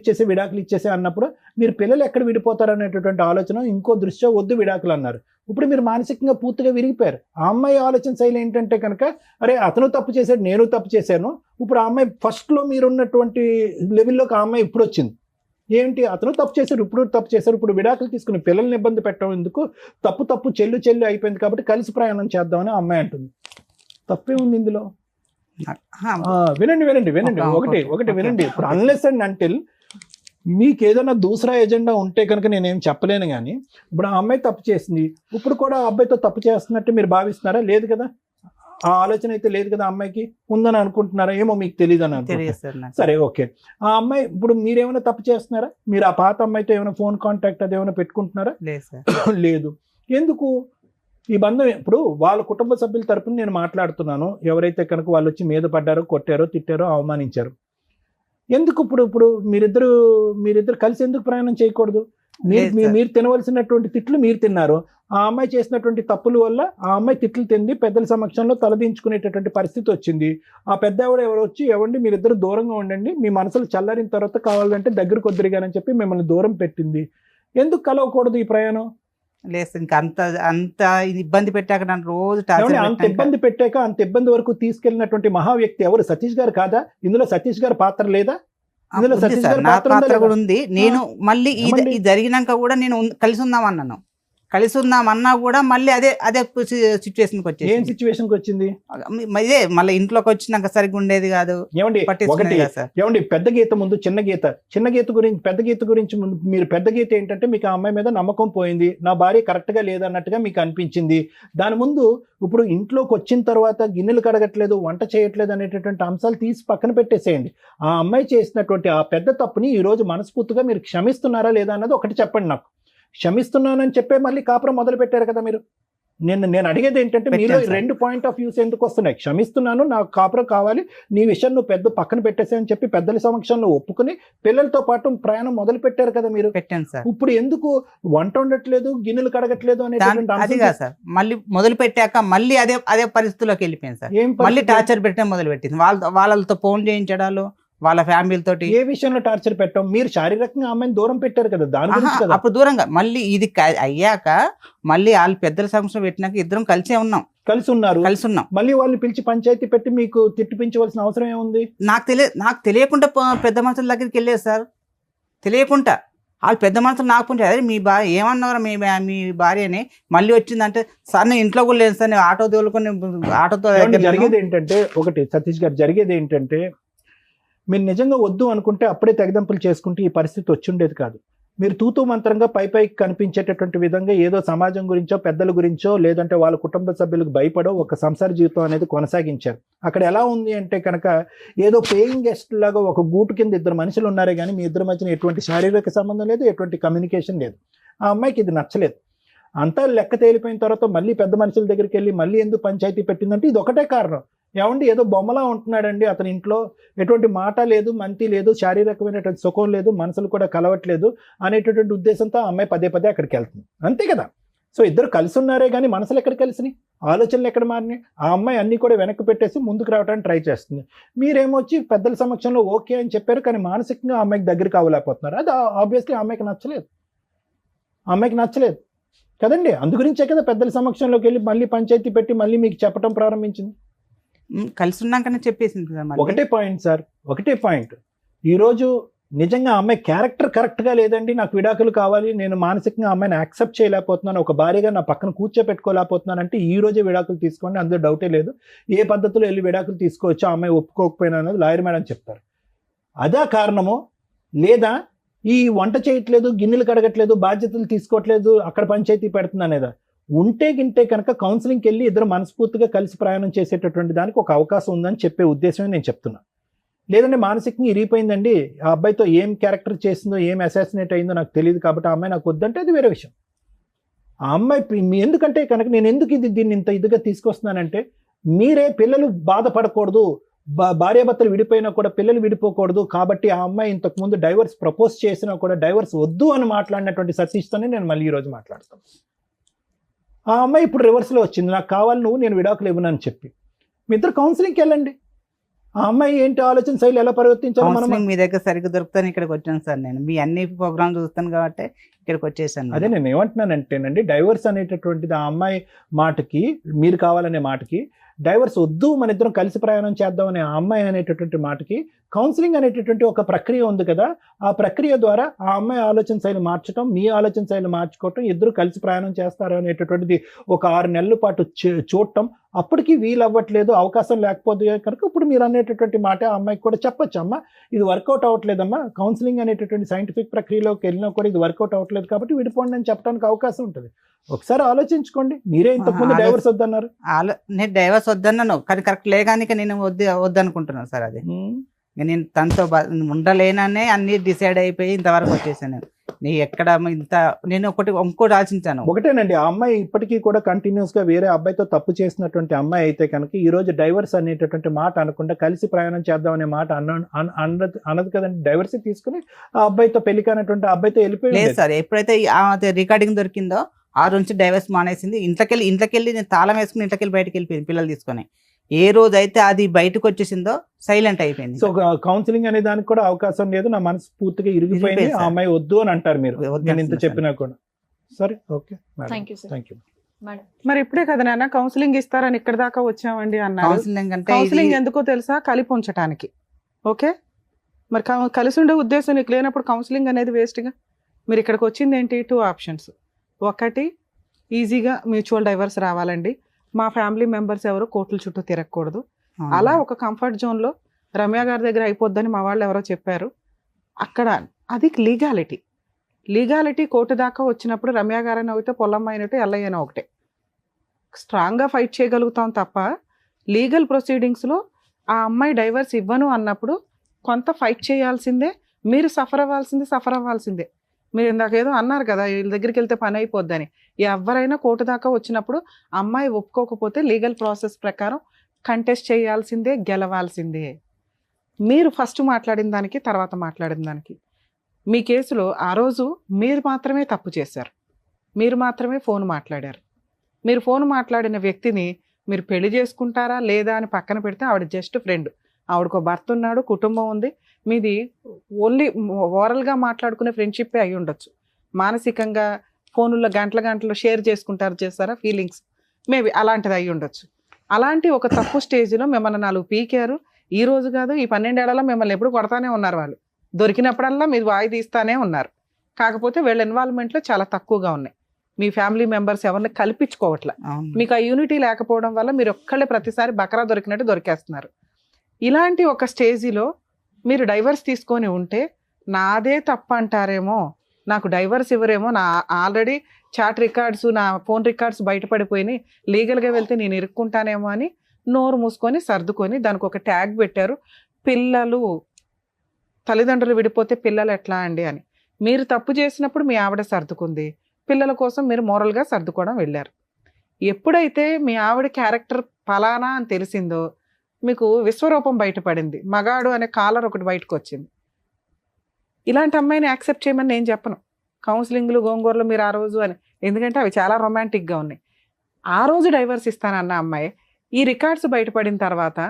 S4: ఇచ్చేసి అన్నప్పుడు మీరు పిల్లలు ఎక్కడ విడిపోతారు అనేటటువంటి ఆలోచన, ఇంకో దృష్ట్యా వద్దు విడాకులు అన్నారు. ఇప్పుడు మీరు మానసికంగా పూర్తిగా విరిగిపోయారు. ఆ అమ్మాయి ఆలోచన శైలి ఏంటంటే కనుక అరే అతను తప్పు చేశాడు, నేను తప్పు చేశాను. ఇప్పుడు ఆ అమ్మాయి ఫస్ట్లో మీరున్నటువంటి లెవెల్లోకి ఆ అమ్మాయి ఇప్పుడు వచ్చింది. ఏంటి, అతను తప్పు చేశారు, ఇప్పుడు విడాకులు తీసుకుని పిల్లల్ని ఇబ్బంది పెట్టడం ఎందుకు, తప్పు చెల్లు అయిపోయింది కాబట్టి కలిసి ప్రయాణం చేద్దామని ఆ అమ్మాయి అంటుంది. తప్పే ఉంది ఇందులో. వినండి ఒకటి వినండి. ఇప్పుడు అన్లెస్ అండ్ అంటిల్ మీకు ఏదైనా దూసరా ఎజెండా ఉంటే కనుక నేనేం చెప్పలేను. కానీ ఇప్పుడు ఆ అమ్మాయి తప్పు చేసింది, ఇప్పుడు కూడా ఆ అబ్బాయితో తప్పు చేస్తున్నట్టు మీరు భావిస్తున్నారా? లేదు కదా, ఆ ఆలోచన అయితే లేదు కదా. అమ్మాయికి ఉందని అనుకుంటున్నారా? ఏమో మీకు తెలియదు అని అనుకుంటున్నారు. సరే ఓకే, ఆ అమ్మాయి ఇప్పుడు మీరేమైనా తప్పు చేస్తున్నారా? మీరు ఆ పాత అమ్మాయితో ఏమైనా ఫోన్ కాంటాక్ట్ అది ఏమైనా పెట్టుకుంటున్నారా? లేదు. ఎందుకు ఈ బంధం? ఇప్పుడు వాళ్ళ కుటుంబ సభ్యుల తరపున నేను మాట్లాడుతున్నాను. ఎవరైతే కనుక వాళ్ళు వచ్చి మీద పడ్డారో, కొట్టారో, తిట్టారో, అవమానించారు, ఎందుకు ఇప్పుడు మీరిద్దరు కలిసి ఎందుకు ప్రయాణం చేయకూడదు? మీరు తినవలసినటువంటి తిట్లు మీరు తిన్నారు. ఆ అమ్మాయి చేసినటువంటి తప్పుల వల్ల ఆ అమ్మాయి తిట్లు తింది, పెద్దల సమక్షంలో తలదించుకునేటటువంటి పరిస్థితి వచ్చింది. ఆ పెద్ద ఎవరు వచ్చి ఎవరిని మీరిద్దరు దూరంగా ఉండండి, మీ మనసులు చల్లారిన తర్వాత కావాలంటే దగ్గరకు వద్దురుగానని చెప్పి మిమ్మల్ని దూరం పెట్టింది. ఎందుకు కలవకూడదు ఈ ప్రయాణం?
S3: లేదు, ఇంకా అంత ఇబ్బంది పెట్టాక నన్ను రోజు
S4: అంత ఇబ్బంది వరకు తీసుకెళ్ళినటువంటి మహా వ్యక్తి ఎవరు? సతీష్ గారు కాదా? ఇందులో సతీష్ గారి పాత్ర లేదా? ఇందులో సతీష్ గారి
S3: పాత్ర కూడా ఉంది. నేను మళ్ళీ ఇది జరిగినాక కూడా నేను కలిసి ఉందామన్నా కూడా మళ్ళీ అదే సిచ్యువేషన్కి వచ్చేది.
S4: ఏం సిచ్యువేషన్కి వచ్చింది?
S3: ఇదే మళ్ళీ ఇంట్లోకి వచ్చినాక సరిగ్గా ఉండేది కాదు.
S4: ఏమండి పెద్ద గీత ముందు చిన్న గీత గురించి, పెద్ద గీత గురించి ముందు మీరు పెద్ద గీత ఏంటంటే మీకు ఆ అమ్మాయి మీద నమ్మకం పోయింది, నా భార్య కరెక్ట్ గా లేదన్నట్టుగా మీకు అనిపించింది. దాని ముందు ఇప్పుడు ఇంట్లోకి వచ్చిన తర్వాత గిన్నెలు కడగట్లేదు, వంట చేయట్లేదు అనేటటువంటి అంశాలు తీసి పక్కన పెట్టేసేయండి. ఆ అమ్మాయి చేసినటువంటి ఆ పెద్ద తప్పుని ఈ రోజు మనస్ఫూర్తిగా మీరు క్షమిస్తున్నారా లేదా అన్నది ఒకటి చెప్పండి నాకు. క్షమిస్తున్నానని చెప్పే మళ్ళీ కాపురం మొదలు పెట్టారు కదా మీరు. నేను అడిగేది ఏంటంటే మీరు రెండు పాయింట్ ఆఫ్ వ్యూస్ ఎందుకు వస్తున్నాయి? క్షమిస్తున్నాను, నాకు కాపురం కావాలి, నీ విషయం నువ్వు పెద్ద పక్కన పెట్టేసాయని చెప్పి పెద్దల సమక్షంలో ఒప్పుకుని పిల్లలతో పాటు ప్రయాణం మొదలు పెట్టారు కదా మీరు.
S3: పెట్టాను సార్.
S4: ఇప్పుడు ఎందుకు వంట ఉండట్లేదు, గిన్నెలు కడగట్లేదు
S3: అనేది సార్. మళ్ళీ మొదలు పెట్టాక మళ్ళీ అదే పరిస్థితిలోకి వెళ్ళిపోయింది సార్. మళ్ళీ టార్చర్ పెట్టడం మొదలు పెట్టింది. వాళ్ళతో ఫోన్ చేయించడాలు, వాళ్ళ ఫ్యామిలీలతోటి.
S4: ఏ విషయంలో టార్చర్ పెట్టాం? మీరు శారీరకంగా అమ్మాయిని దూరం పెట్టారు కదా, దాని గురించి కదా.
S3: అప్పుడు దూరంగా మళ్ళీ ఇది అయ్యాక మళ్ళీ వాళ్ళు పెద్దల సంవత్సరం పెట్టినాక ఇద్దరం కలిసి ఉన్నాం. మళ్ళీ వాళ్ళని పిలిచి పంచాయతీ పెట్టి మీకు తిట్టిపించవలసిన అవసరం ఏముంది? నాకు తెలియకుండా పెద్ద మనుషుల దగ్గరికి వెళ్ళేది సార్. తెలియకుండా వాళ్ళు పెద్ద మనుషులు నాకు పుంచారు, అదే మీ భార్య ఏమన్నారు, మీ భార్యని మళ్ళీ వచ్చిందంటే సార్ నేను ఇంట్లో కూడా లేదు సార్, నేను ఆటో తోలుకొని ఆటోతో.
S4: జరిగేది ఏంటంటే ఒకటి సతీష్ గారు, జరిగేది ఏంటంటే మీరు నిజంగా వద్దు అనుకుంటే అప్పుడే తెగదంపులు చేసుకుంటే ఈ పరిస్థితి వచ్చుండేది కాదు. మీరు తూతూ మంత్రంగా పైకి కనిపించేటటువంటి విధంగా ఏదో సమాజం గురించో, పెద్దల గురించో, లేదంటే వాళ్ళ కుటుంబ సభ్యులకు భయపడో ఒక సంసార జీవితం అనేది కొనసాగించారు. అక్కడ ఎలా ఉంది అంటే కనుక ఏదో పేయింగ్ గెస్ట్ లాగా ఒక గూటు కింద ఇద్దరు మనుషులు ఉన్నారే కానీ మీ ఇద్దరి మధ్యన ఎటువంటి శారీరక సంబంధం లేదు, ఎటువంటి కమ్యూనికేషన్ లేదు. ఆ అమ్మాయికి ఇది నచ్చలేదు. అంతా లెక్క తేలిపోయిన తర్వాత మళ్ళీ పెద్ద మనుషుల దగ్గరికి వెళ్ళి మళ్ళీ ఎందుకు పంచాయతీ పెట్టిందంటే ఇది ఒకటే కారణం. ఏమండి ఏదో బొమ్మలా ఉంటున్నాడండి అతని ఇంట్లో, ఎటువంటి మాట లేదు, మంతి లేదు, శారీరకమైనటువంటి సుఖం లేదు, మనసులు కూడా కలవట్లేదు అనేటటువంటి ఉద్దేశంతో ఆ అమ్మాయి పదే అక్కడికి వెళ్తుంది. అంతే కదా. సో ఇద్దరు కలిసి ఉన్నారే కానీ మనసులు ఎక్కడ కలిసినాయి, ఆలోచనలు ఎక్కడ మారినాయి? ఆ అమ్మాయి అన్ని కూడా వెనక్కి పెట్టేసి ముందుకు రావడానికి ట్రై చేస్తుంది. మీరేమొచ్చి పెద్దల సమక్షంలో ఓకే అని చెప్పారు కానీ మానసికంగా ఆ అమ్మాయికి దగ్గరికి అవ్వలేకపోతున్నారు. అది ఆబ్వియస్లీ ఆ అమ్మాయికి నచ్చలేదు కదండి. అందుగురించే కదా పెద్దల సమక్షంలోకి వెళ్ళి మళ్ళీ పంచాయతీ పెట్టి మళ్ళీ మీకు చెప్పడం ప్రారంభించింది.
S3: కలిసి ఉన్నాకనే చెప్పేసింది.
S4: ఒకటే పాయింట్ సార్, ఒకటే పాయింట్. ఈరోజు నిజంగా అమ్మాయి క్యారెక్టర్ కరెక్ట్గా లేదండి, నాకు విడాకులు కావాలి, నేను మానసికంగా అమ్మాయిని యాక్సెప్ట్ చేయలేకపోతున్నాను, ఒక భార్యగా నా పక్కన కూర్చోపెట్టుకోలేకపోతున్నాను అంటే ఈ రోజే విడాకులు తీసుకోండి, అందులో డౌటే లేదు. ఏ పద్ధతిలో వెళ్ళి విడాకులు తీసుకోవచ్చో ఆ అమ్మాయి ఒప్పుకోకపోయినా అనేది లాయర్ మేడం చెప్తారు. అదే కారణమో లేదా ఈ వంట చేయట్లేదు, గిన్నెలు కడగట్లేదు, బాధ్యతలు తీసుకోవట్లేదు, అక్కడ పంచాయతీ పెడుతుంది అనేదా? ఉంటే కనుక కౌన్సిలింగ్కి వెళ్ళి ఇద్దరు మనస్ఫూర్తిగా కలిసి ప్రయాణం చేసేటటువంటి దానికి ఒక అవకాశం ఉందని చెప్పే ఉద్దేశమే నేను చెప్తున్నా. లేదంటే మానసికంగా ఇరిగిపోయిందండి, ఆ అబ్బాయితో ఏం క్యారెక్టర్ చేసిందో, ఏం అసాసినేట్ అయిందో నాకు తెలియదు కాబట్టి ఆ అమ్మాయి నాకు వద్దంటే అది వేరే విషయం. ఆ అమ్మాయి ఎందుకంటే కనుక నేను ఎందుకు దీన్ని ఇంత ఇదిగా తీసుకొస్తున్నానంటే మీరే పిల్లలు బాధపడకూడదు, భార్యాభర్తలు విడిపోయినా కూడా పిల్లలు విడిపోకూడదు కాబట్టి ఆ అమ్మాయి ఇంతకు ముందు డైవర్స్ ప్రపోజ్ చేసినా కూడా డైవర్స్ వద్దు అని మాట్లాడినటువంటి సతీష్తోనే నేను మళ్ళీ ఈరోజు మాట్లాడతాను. ఆ అమ్మాయి ఇప్పుడు రివర్స్లో వచ్చింది, నాకు కావాలి నువ్వు, నేను విడాకులు ఇవ్వనని చెప్పి. మీ ఇద్దరు కౌన్సిలింగ్కి వెళ్ళండి. ఆ అమ్మాయి ఏంటి ఆలోచన శైలి ఎలా పరివర్తించాలో మనం
S3: మీ దగ్గర సరిగ్గా దొరుకుతాను ఇక్కడికి వచ్చాను సార్. నేను మీ అన్ని ప్రోగ్రామ్ చూస్తాను కాబట్టి ఇక్కడికి వచ్చేసాను.
S4: అదే నేను ఏమంటున్నానంటేనండి, డైవర్స్ అనేటటువంటిది ఆ అమ్మాయి మాటకి, మీరు కావాలనే మాటకి, డైవర్స్ వద్దు మన ఇద్దరం కలిసి ప్రయాణం చేద్దాం అనే ఆ అమ్మాయి అనేటటువంటి మాటకి కౌన్సిలింగ్ అనేటటువంటి ఒక ప్రక్రియ ఉంది కదా. ఆ ప్రక్రియ ద్వారా ఆ అమ్మాయి ఆలోచన శైలి మార్చడం, మీ ఆలోచన శైలి మార్చుకోవటం, ఇద్దరు కలిసి ప్రయాణం చేస్తారు అనేటటువంటిది ఒక 6 నెలల పాటు చూడటం. అప్పటికి వీలు అవ్వట్లేదు, అవకాశం లేకపోతే కనుక ఇప్పుడు మీరు అనేటటువంటి మాట ఆ అమ్మాయికి కూడా చెప్పొచ్చు, అమ్మ ఇది వర్కౌట్ అవ్వట్లేదమ్మా, కౌన్సిలింగ్ అనేటటువంటి సైంటిఫిక్ ప్రక్రియలోకి వెళ్ళినా కూడా ఇది వర్కౌట్ అవ్వట్లేదు కాబట్టి విడిపోండి అని చెప్పడానికి అవకాశం ఉంటుంది. ఒకసారి ఆలోచించుకోండి. మీరే ఇంతకుముందు డైవర్స్ వద్దన్నారు.
S3: నేను డైవర్స్ వద్దన్నాను కానీ కరెక్ట్ లేగానిక నేను వద్దనుకుంటున్నాను సార్. అది నేను తనతో ఉండలేననే అన్ని డిసైడ్ అయిపోయి ఇంతవరకు వచ్చేసాను. నీ ఎక్కడ ఇంత నేను ఇంకోటి ఆలోచించాను.
S4: ఒకటేనండి, ఆ అమ్మాయి ఇప్పటికీ కూడా కంటిన్యూస్ గా వేరే అబ్బాయితో తప్పు చేసినటువంటి అమ్మాయి అయితే కనుక ఈ రోజు డైవర్స్ అనేటటువంటి మాట అనకుండా కలిసి ప్రయాణం చేద్దాం అనే మాట అన్నది కదండి. డైవర్స్ తీసుకుని ఆ అబ్బాయితో పెళ్లి కానటువంటి అబ్బాయితో వెళ్ళిపోయింది.
S3: లేదు సార్, ఎప్పుడైతే రికార్డింగ్ దొరికిందో ఆ నుంచి డైవర్స్ మానేసింది. ఇంట్లోకెళ్ళి నేను తాళం వేసుకుని ఇంట్లోకెళ్ళి బయటకు వెళ్ళిపోయింది పిల్లలు తీసుకొని. ఏ రోజు అయితే అది బయటకు వచ్చేసిందో సైలెంట్ అయిపోయింది.
S4: సో కౌన్సిలింగ్ అనే దానికి కూడా అవకాశం లేదు, నా మనసు పూర్తిగా ఇరిగిపోయింది, ఆ అమ్మాయి వద్దు అని అంటారు మీరు, నేను ఇంత చెప్పినా కూడా. సరే, ఓకే, థ్యాంక్ యూ.
S5: మరి ఇప్పుడే కదా నాన్న కౌన్సిలింగ్ ఇస్తారని ఇక్కడ దాకా వచ్చామండి అన్నారు. కౌన్సిలింగ్ ఎందుకో తెలుసా? కలిపి ఉంచడానికి. ఓకే, మరి కలిసి ఉండే ఉద్దేశం నీకు లేనప్పుడు కౌన్సిలింగ్ అనేది వేస్ట్గా. మీరు ఇక్కడికి వచ్చింది ఏంటి? 2 ఆప్షన్స్. ఒకటి, ఈజీగా మ్యూచువల్ డైవర్స్ రావాలండి, మా ఫ్యామిలీ మెంబర్స్ ఎవరు కోర్టుల చుట్టూ తిరగకూడదు. అలా ఒక కంఫర్ట్ జోన్లో రమ్య గారి దగ్గర అయిపోద్దని మా వాళ్ళు ఎవరో చెప్పారు. అక్కడ అది లీగాలిటీ కోర్టు దాకా వచ్చినప్పుడు రమ్య గారైనా ఒకటే, పొల్లమ్మ అయినట్టు, ఎల్లయ్యన ఒకటే. స్ట్రాంగ్గా ఫైట్ చేయగలుగుతాం తప్ప లీగల్ ప్రొసీడింగ్స్లో ఆ అమ్మాయి డైవర్స్ ఇవ్వను అన్నప్పుడు కొంత ఫైట్ చేయాల్సిందే. మీరు సఫర్ అవ్వాల్సిందే. మీరు ఇందాక ఏదో అన్నారు కదా, వీళ్ళ దగ్గరికి వెళ్తే పని అయిపోద్దని. ఎవరైనా కోర్టు దాకా వచ్చినప్పుడు అమ్మాయి ఒప్పుకోకపోతే లీగల్ ప్రాసెస్ ప్రకారం కంటెస్ట్ చేయాల్సిందే, గెలవాల్సిందే. మీరు ఫస్ట్ మాట్లాడిన దానికి, తర్వాత మాట్లాడిన దానికి, మీ కేసులో ఆ రోజు మీరు మాత్రమే తప్పు చేశారు. మీరు మాత్రమే ఫోన్ మాట్లాడారు. మీరు ఫోన్ మాట్లాడిన వ్యక్తిని మీరు పెళ్లి చేసుకుంటారా లేదా అని పక్కన పెడితే ఆవిడ జస్ట్ ఫ్రెండ్. ఆవిడకు భర్త ఉన్నాడు, కుటుంబం ఉంది. మీది ఓన్లీ ఓరల్గా మాట్లాడుకునే ఫ్రెండ్షిప్పే అయి ఉండొచ్చు. మానసికంగా ఫోనుల్లో గంటలు షేర్ చేస్తారా ఫీలింగ్స్, మేబీ అలాంటిది అయి ఉండొచ్చు. అలాంటి ఒక తప్పు స్టేజ్లో మిమ్మల్ని 4 పీకారు. ఈ రోజు కాదు, ఈ 12 ఏళ్లలో మిమ్మల్ని ఎప్పుడు కొడతానే ఉన్నారు. వాళ్ళు దొరికినప్పుడల్లా మీరు వాయి తీస్తానే ఉన్నారు. కాకపోతే వీళ్ళ ఇన్వాల్వ్మెంట్లో చాలా తక్కువగా ఉన్నాయి. మీ ఫ్యామిలీ మెంబర్స్ ఎవరిని కల్పించుకోవట్లే. మీకు ఆ యూనిటీ లేకపోవడం వల్ల మీరు ఒక్కళ్ళే ప్రతిసారి బకరా దొరికినట్టు దొరికేస్తున్నారు. ఇలాంటి ఒక స్టేజిలో మీరు డైవర్స్ తీసుకొని ఉంటే నాదే తప్పు అంటారేమో, నాకు డైవర్స్ ఇవ్వరేమో, నా ఆల్రెడీ చాట్ రికార్డ్స్, నా ఫోన్ రికార్డ్స్ బయటపడిపోయినాయి, లీగల్గా వెళ్తే నేను ఇరుక్కుంటానేమో అని నోరు మూసుకొని సర్దుకొని దానికి ఒక ట్యాగ్ పెట్టారు, పిల్లలు. తల్లిదండ్రులు విడిపోతే పిల్లలు ఎట్లా అండి అని. మీరు తప్పు చేసినప్పుడు మీ ఆవిడ సర్దుకుంది, పిల్లల కోసం మీరు మోరల్గా సర్దుకోవడం వెళ్ళారు. ఎప్పుడైతే మీ ఆవిడ క్యారెక్టర్ ఫలానా అని తెలిసిందో మీకు విశ్వరూపం బయటపడింది, మగాడు అనే కాలర్ ఒకటి బయటకు వచ్చింది. ఇలాంటి అమ్మాయిని యాక్సెప్ట్ చేయమని నేను చెప్పను. కౌన్సిలింగ్లు గోంగూరలు మీరు ఆ రోజు అని, ఎందుకంటే అవి చాలా రొమాంటిక్గా ఉన్నాయి. ఆ రోజు డైవర్స్ ఇస్తానన్న అమ్మాయి ఈ రికార్డ్స్ బయటపడిన తర్వాత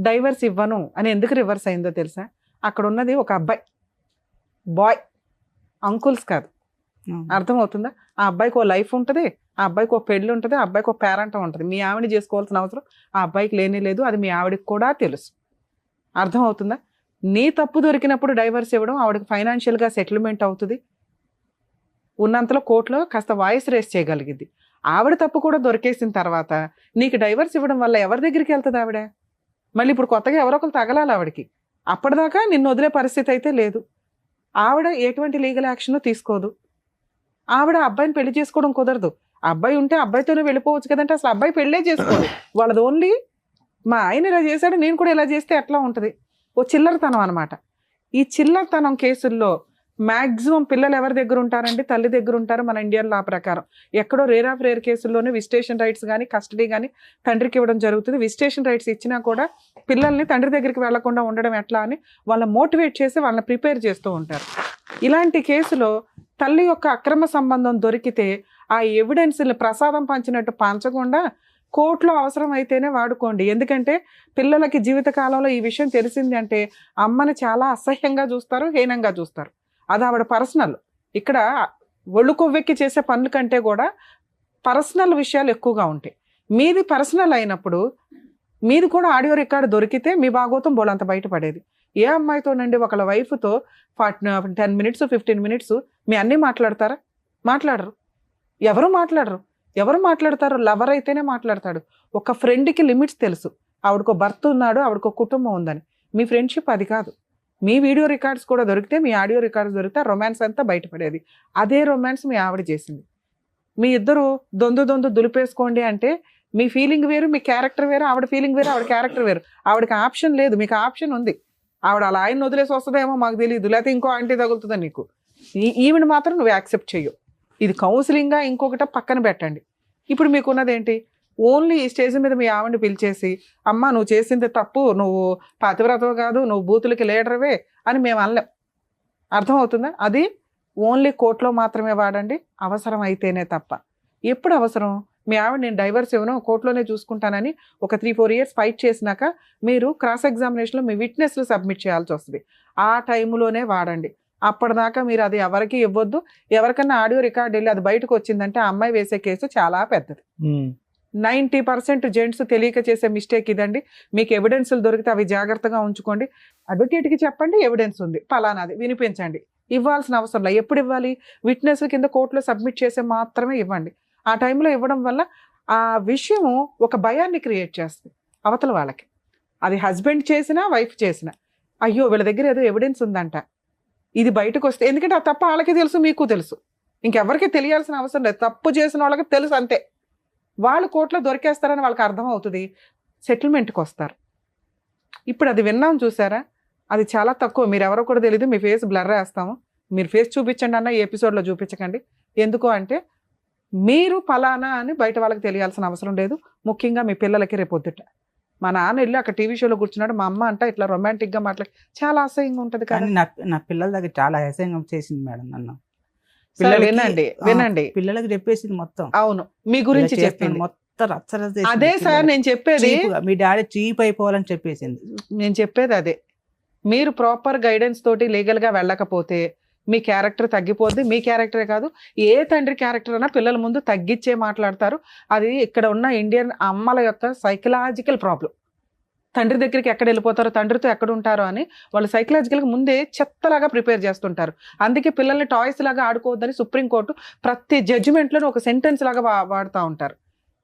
S5: డైవర్స్ ఇవ్వను అని ఎందుకు రివర్స్ అయిందో తెలుసా? అక్కడ ఉన్నది ఒక అబ్బాయి, బాయ్, అంకుల్స్ కాదు. అర్థమవుతుందా? ఆ అబ్బాయికి ఓ లైఫ్ ఉంటుంది, ఆ అబ్బాయికి ఒక పెళ్ళి ఉంటుంది, ఆ అబ్బాయికి ఒక పేరెంట్ ఉంటుంది. మీ ఆవిడ చేసుకోవాల్సిన అవసరం ఆ అబ్బాయికి లేనే లేదు, అది మీ ఆవిడకి కూడా తెలుసు. అర్థమవుతుందా? నీ తప్పు దొరికినప్పుడు డైవర్స్ ఇవ్వడం, ఆవిడకి ఫైనాన్షియల్గా సెటిల్మెంట్ అవుతుంది, ఉన్నంతలో కోర్టులో కాస్త వాయిస్ రేస్ చేయగలిగింది. ఆవిడ తప్పు కూడా దొరికేసిన తర్వాత నీకు డైవర్స్ ఇవ్వడం వల్ల ఎవరి దగ్గరికి వెళ్తుంది ఆవిడ? మళ్ళీ ఇప్పుడు కొత్తగా ఎవరొకరు తగలాలి ఆవిడకి. అప్పటిదాకా నిన్ను వదిలే పరిస్థితి అయితే లేదు. ఆవిడ ఎటువంటి లీగల్ యాక్షన్ తీసుకోదు. ఆవిడ అబ్బాయిని పెళ్లి చేసుకోవడం కుదరదు. అబ్బాయి ఉంటే అబ్బాయితోనే వెళ్ళిపోవచ్చు కదంటే అసలు అబ్బాయి పెళ్ళే చేసుకోదు. వాళ్ళది ఓన్లీ మా ఆయన ఇలా చేశాడు, నేను కూడా ఇలా చేస్తే ఎట్లా ఉంటుంది, ఓ చిల్లరతనం అనమాట. ఈ చిల్లరతనం కేసుల్లో మాక్సిమం పిల్లలు ఎవరి దగ్గర ఉంటారంటే తల్లి దగ్గర ఉంటారు మన ఇండియన్ లా ప్రకారం. ఎక్కడో రేర్ ఆఫ్ రేర్ కేసుల్లోనే విజిటేషన్ రైట్స్ కానీ కస్టడీ కానీ తండ్రికి ఇవ్వడం జరుగుతుంది. విజిటేషన్ రైట్స్ ఇచ్చినా కూడా పిల్లల్ని తండ్రి దగ్గరికి వెళ్లకుండా ఉండడం ఎట్లా అని వాళ్ళని మోటివేట్ చేసి వాళ్ళని ప్రిపేర్ చేస్తూ ఉంటారు. ఇలాంటి కేసులో తల్లి యొక్క అక్రమ సంబంధం దొరికితే ఆ ఎవిడెన్స్ని ప్రసాదం పంచినట్టు పంచకుండా కోర్టులో అవసరం అయితేనే వాడుకోండి. ఎందుకంటే పిల్లలకి జీవితకాలంలో ఈ విషయం తెలిసింది అంటే అమ్మని చాలా అసహ్యంగా చూస్తారు, హీనంగా చూస్తారు. అది ఆవిడ పర్సనల్. ఇక్కడ ఒళ్ళు కొవ్వెక్కి చేసే పనుల కంటే కూడా పర్సనల్ విషయాలు ఎక్కువగా ఉంటాయి. మీది పర్సనల్ అయినప్పుడు మీది కూడా ఆడియో రికార్డు దొరికితే మీ భాగోతం బోలంత బయటపడేది. ఏ అమ్మాయితోనండి ఒకళ్ళ వైఫ్తో 10 minutes 15 minutes మీ అన్నీ మాట్లాడతారా? మాట్లాడరు. ఎవరు మాట్లాడతారు? లవర్ అయితేనే మాట్లాడతాడు. ఒక ఫ్రెండ్కి లిమిట్స్ తెలుసు. ఆవిడకో భర్త ఉన్నాడు, ఆవిడకో కుటుంబం ఉందని. మీ ఫ్రెండ్షిప్ అది కాదు. మీ వీడియో రికార్డ్స్ కూడా దొరికితే, మీ ఆడియో రికార్డ్స్ దొరికితే రొమాన్స్ అంతా బయటపడేది. అదే రొమాన్స్ మీ ఆవిడ చేసింది. మీ ఇద్దరు దొందు దులిపేసుకోండి అంటే మీ ఫీలింగ్ వేరు, మీ క్యారెక్టర్ వేరు, ఆవిడ ఫీలింగ్ వేరు, ఆవిడ క్యారెక్టర్ వేరు. ఆవిడకి ఆప్షన్ లేదు, మీకు ఆప్షన్ ఉంది. ఆవిడ అలా ఆయన వదిలేసి వస్తుందేమో మాకు తెలియదు, లేకపోతే ఇంకో ఆంటీ తగులుతుందా నీకు. ఈవిడ మాత్రం నువ్వు యాక్సెప్ట్ చెయ్యు. ఇది కౌన్సిలింగ్గా ఇంకొకట పక్కన పెట్టండి. ఇప్పుడు మీకున్నదేంటి? ఓన్లీ ఈ స్టేజ్ మీద మీ ఆవిడని పిలిచేసి అమ్మ నువ్వు చేసింది తప్పు, నువ్వు పతివ్రతవు కాదు, నువ్వు బూతులకి లీడర్వే అని మేము అనలేం. అర్థమవుతుందా? అది ఓన్లీ కోర్టులో మాత్రమే వాడండి, అవసరం అయితేనే తప్ప. ఎప్పుడు అవసరం? మీ ఆవిడ నేను డైవర్స్ ఇవ్వను, కోర్టులోనే చూసుకుంటానని ఒక 3-4 years ఫైట్ చేసినాక మీరు క్రాస్ ఎగ్జామినేషన్లో మీ విట్నెస్లు సబ్మిట్ చేయాల్సి వస్తుంది. ఆ టైంలోనే వాడండి. అప్పటిదాకా మీరు అది ఎవరికి ఇవ్వద్దు. ఎవరికన్నా ఆడియో రికార్డ్ వెళ్ళి అది బయటకు వచ్చిందంటే ఆ అమ్మాయి వేసే కేసు చాలా పెద్దది. 90% జెంట్స్ తెలియక చేసే మిస్టేక్ ఇదండి. మీకు ఎవిడెన్స్లు దొరికితే అవి జాగ్రత్తగా ఉంచుకోండి. అడ్వకేట్కి చెప్పండి ఎవిడెన్స్ ఉంది పలానాది వినిపించండి. ఇవ్వాల్సిన అవసరం లేదు. ఎప్పుడు ఇవ్వాలి? విట్నెస్ కింద కోర్టులో సబ్మిట్ చేసే మాత్రమే ఇవ్వండి. ఆ టైంలో ఇవ్వడం వల్ల ఆ విషయం ఒక భయాన్ని క్రియేట్ చేస్తుంది అవతల వాళ్ళకి. అది హస్బెండ్ చేసినా వైఫ్ చేసినా, అయ్యో వీళ్ళ దగ్గర ఏదో ఎవిడెన్స్ ఉందంట, ఇది బయటకు వస్తే, ఎందుకంటే ఆ తప్పు వాళ్ళకి తెలుసు, మీకు తెలుసు, ఇంకెవరికి తెలియాల్సిన అవసరం లేదు. తప్పు చేసిన వాళ్ళకి తెలుసు అంతే. వాళ్ళు కోర్టులో దొరికేస్తారని వాళ్ళకి అర్థం అవుతుంది, సెటిల్మెంట్కి వస్తారు. ఇప్పుడు అది విన్నాం చూసారా, అది చాలా తక్కువ. మీరు ఎవరో కూడా తెలియదు, మీ ఫేస్ బ్లర్ వేస్తాము, మీరు ఫేస్ చూపించండి అన్న, ఈ ఎపిసోడ్లో చూపించకండి. ఎందుకు అంటే మీరు ఫలానా అని బయట వాళ్ళకి తెలియాల్సిన అవసరం లేదు. ముఖ్యంగా మీ పిల్లలకి రేపొద్దుట మా నాన్న వెళ్ళి అక్కడ టీవీ షోలో కూర్చున్నాడు, మా అమ్మ అంట ఇట్లా రొమాంటిక్గా మాట్లాడి చాలా అసహ్యంగా ఉంటుంది. కానీ
S3: నా పిల్లల దగ్గర చాలా అసహ్యంగా చేసింది మేడం నన్ను.
S5: వినండి
S3: పిల్లలకి చెప్పేసింది మొత్తం.
S5: అవును, మీ గురించి చెప్పింది
S3: మొత్తం రచ్చరచ్చ.
S5: అదే సార్ నేను చెప్పేది,
S3: మీ డాడీ చీప్ అయిపోవాలని చెప్పేసింది.
S5: నేను చెప్పేది అదే. మీరు ప్రాపర్ గైడెన్స్ తోటి లీగల్గా వెళ్ళకపోతే మీ క్యారెక్టర్ తగ్గిపోద్ది. మీ క్యారెక్టరే కాదు, ఏ తండ్రి క్యారెక్టర్ అయినా పిల్లల ముందు తగ్గించే మాట్లాడతారు. అది ఇక్కడ ఉన్న ఇండియన్ అమ్మల యొక్క సైకలాజికల్ ప్రాబ్లం. తండ్రి దగ్గరికి ఎక్కడ వెళ్ళిపోతారో, తండ్రితో ఎక్కడ ఉంటారో అని వాళ్ళు సైకలాజికల్గా ముందే చెత్తలాగా ప్రిపేర్ చేస్తుంటారు. అందుకే పిల్లల్ని టాయ్స్ లాగా ఆడుకోవద్దని సుప్రీంకోర్టు ప్రతి జడ్జిమెంట్లోనూ ఒక సెంటెన్స్ లాగా వాడుతూ ఉంటారు.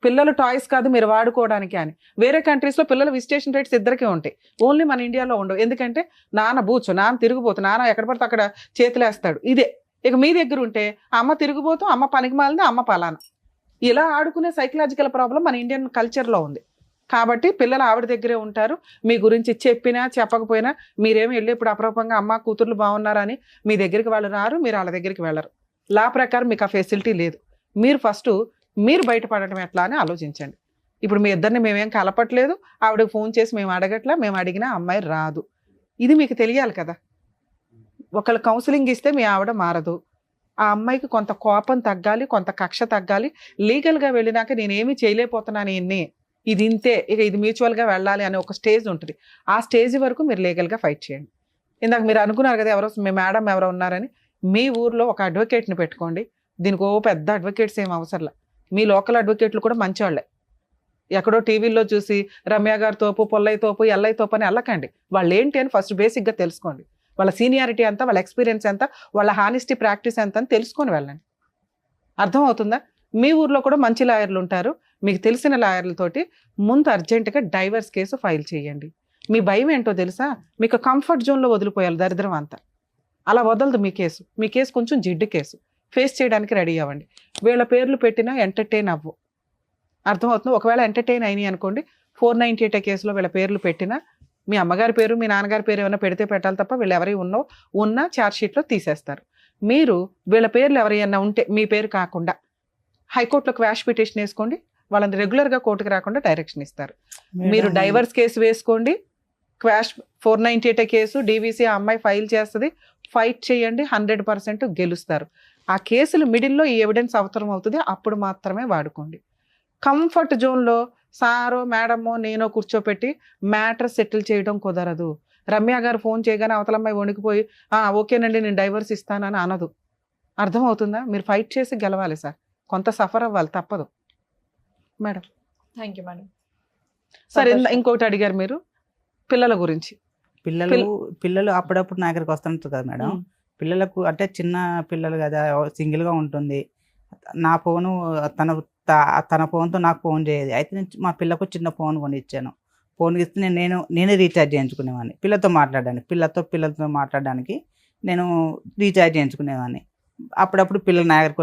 S5: పిల్లలు టాయ్స్ కాదు మీరు వాడుకోవడానికి అని. వేరే కంట్రీస్లో పిల్లలు విజిటేషన్ రైట్స్ ఇద్దరికే ఉంటాయి, ఓన్లీ మన ఇండియాలో ఉండవు. ఎందుకంటే నాన్న బూచు, నాన్న తిరిగిపోతు, నాన్న ఎక్కడ పడితే అక్కడ చేతులేస్తాడు, ఇదే. ఇక మీ దగ్గర ఉంటే అమ్మ తిరిగిపోతూ, అమ్మ పనికి మాలింది, అమ్మ పలానా. ఇలా ఆడుకునే సైకలాజికల్ ప్రాబ్లం మన ఇండియన్ కల్చర్లో ఉంది. కాబట్టి పిల్లలు ఆవిడ దగ్గరే ఉంటారు. మీ గురించి చెప్పినా చెప్పకపోయినా మీరేమి వెళ్ళి ఇప్పుడు అప్రూపంగా అమ్మ కూతుర్లు బాగున్నారని మీ దగ్గరికి వాళ్ళు రారు, మీరు వాళ్ళ దగ్గరికి వెళ్ళరు. లా ప్రకారం మీకు ఆ ఫెసిలిటీ లేదు. మీరు ఫస్ట్ మీరు బయటపడటం ఎట్లా అని ఆలోచించండి. ఇప్పుడు మీ ఇద్దరిని మేమేం కలపట్లేదు, ఆవిడకి ఫోన్ చేసి మేము అడగట్లా, మేము అడిగినా అమ్మాయి రాదు. ఇది మీకు తెలియాలి కదా. ఒకళ్ళు కౌన్సిలింగ్ ఇస్తే మీ ఆవిడ మారదు. ఆ అమ్మాయికి కొంత కోపం తగ్గాలి, కొంత కక్ష తగ్గాలి. లీగల్గా వెళ్ళినాక నేనేమీ చేయలేకపోతున్నాను, ఇది ఇంతే, ఇక ఇది మ్యూచువల్గా వెళ్ళాలి అనే ఒక స్టేజ్ ఉంటుంది. ఆ స్టేజ్ వరకు మీరు లీగల్గా ఫైట్ చేయండి. ఇందాక మీరు అనుకున్నారు కదా ఎవరో మీ మేడం ఎవరో ఉన్నారని, మీ ఊర్లో ఒక అడ్వకేట్ని పెట్టుకోండి. దీనికి పెద్ద అడ్వకేట్స్ ఏం అవసరంలా. మీ లోకల్ అడ్వకేట్లు కూడా మంచివాళ్ళే. ఎక్కడో టీవీల్లో చూసి రమ్య గారి తోపు, పొల్లయ్య తోపు, ఎల్లయ్య తోపు అని వెళ్ళకండి. వాళ్ళు ఏంటి అని ఫస్ట్ బేసిక్గా తెలుసుకోండి. వాళ్ళ సీనియారిటీ ఎంత, వాళ్ళ ఎక్స్పీరియన్స్ ఎంత, వాళ్ళ హానెస్టీ ప్రాక్టీస్ ఎంత అని తెలుసుకొని వెళ్ళండి. అర్థమవుతుందా? మీ ఊర్లో కూడా మంచి లాయర్లు ఉంటారు. మీకు తెలిసిన లాయర్లతోటి ముందు అర్జెంటుగా డైవర్స్ కేసు ఫైల్ చేయండి. మీ భయం ఏంటో తెలుసా? మీకు కంఫర్ట్ జోన్లో వదిలిపోయాలి దరిద్రం అంతా. అలా వదలదు మీ కేసు. మీ కేసు కొంచెం జిడ్డు కేసు, ఫేస్ చేయడానికి రెడీ అవ్వండి. వీళ్ళ పేర్లు పెట్టినా ఎంటర్టైన్ అవ్వు. అర్థమవుతుంది? ఒకవేళ ఎంటర్టైన్ అయినాయి అనుకోండి, 498 కేసులో వీళ్ళ పేర్లు పెట్టినా మీ అమ్మగారి పేరు మీ నాన్నగారి పేరు ఏమైనా పెడితే పెట్టాలి తప్ప వీళ్ళు ఎవరి ఉన్న ఛార్జ్ షీట్లో తీసేస్తారు. మీరు వీళ్ళ పేర్లు ఎవరైనా ఉంటే మీ పేరు కాకుండా హైకోర్టులో క్వాష్ పిటిషన్ వేసుకోండి, వాళ్ళని రెగ్యులర్గా కోర్టుకు రాకుండా డైరెక్షన్ ఇస్తారు. మీరు డైవర్స్ కేసు వేసుకోండి, క్వాష్ 498 కేసు DVC ఆ అమ్మాయి ఫైల్ చేస్తుంది, ఫైట్ చేయండి, 100% గెలుస్తారు. ఆ కేసులు మిడిల్లో ఈ ఎవిడెన్స్ అవసరం అవుతుంది, అప్పుడు మాత్రమే వాడుకోండి. కంఫర్ట్ జోన్లో సారో మేడమో నేనో కూర్చోపెట్టి మ్యాటర్ సెటిల్ చేయడం కుదరదు. రమ్య గారు ఫోన్ చేయగానే అవతలమ్మాయి వణికిపోయి ఓకేనండి నేను డైవర్స్ ఇస్తానని అనదు. అర్థమవుతుందా? మీరు ఫైట్ చేసి గెలవాలి సార్, కొంత సఫర్ అవ్వాలి, తప్పదు మేడం.
S8: Thank you madam.
S5: సరే, ఇంకొకటి అడిగారు మీరు పిల్లల గురించి.
S3: పిల్లలు అప్పుడప్పుడు నా దగ్గరికి వస్తుంటారు కదా మేడం. పిల్లలకు అంటే చిన్న పిల్లలు కదా, సింగిల్గా ఉంటుంది. నా ఫోను తన ఫోన్తో నాకు ఫోన్ చేయదు. అయితే నేను మా పిల్లకు చిన్న ఫోన్ కొని ఇచ్చాను. ఫోన్ ఇస్తే నేనే రీఛార్జ్ చేయించుకునేవాడిని పిల్లతో మాట్లాడడానికి నేను రీఛార్జ్ చేయించుకునేవాడిని. అప్పుడప్పుడు పిల్లలు నా దగ్గరికి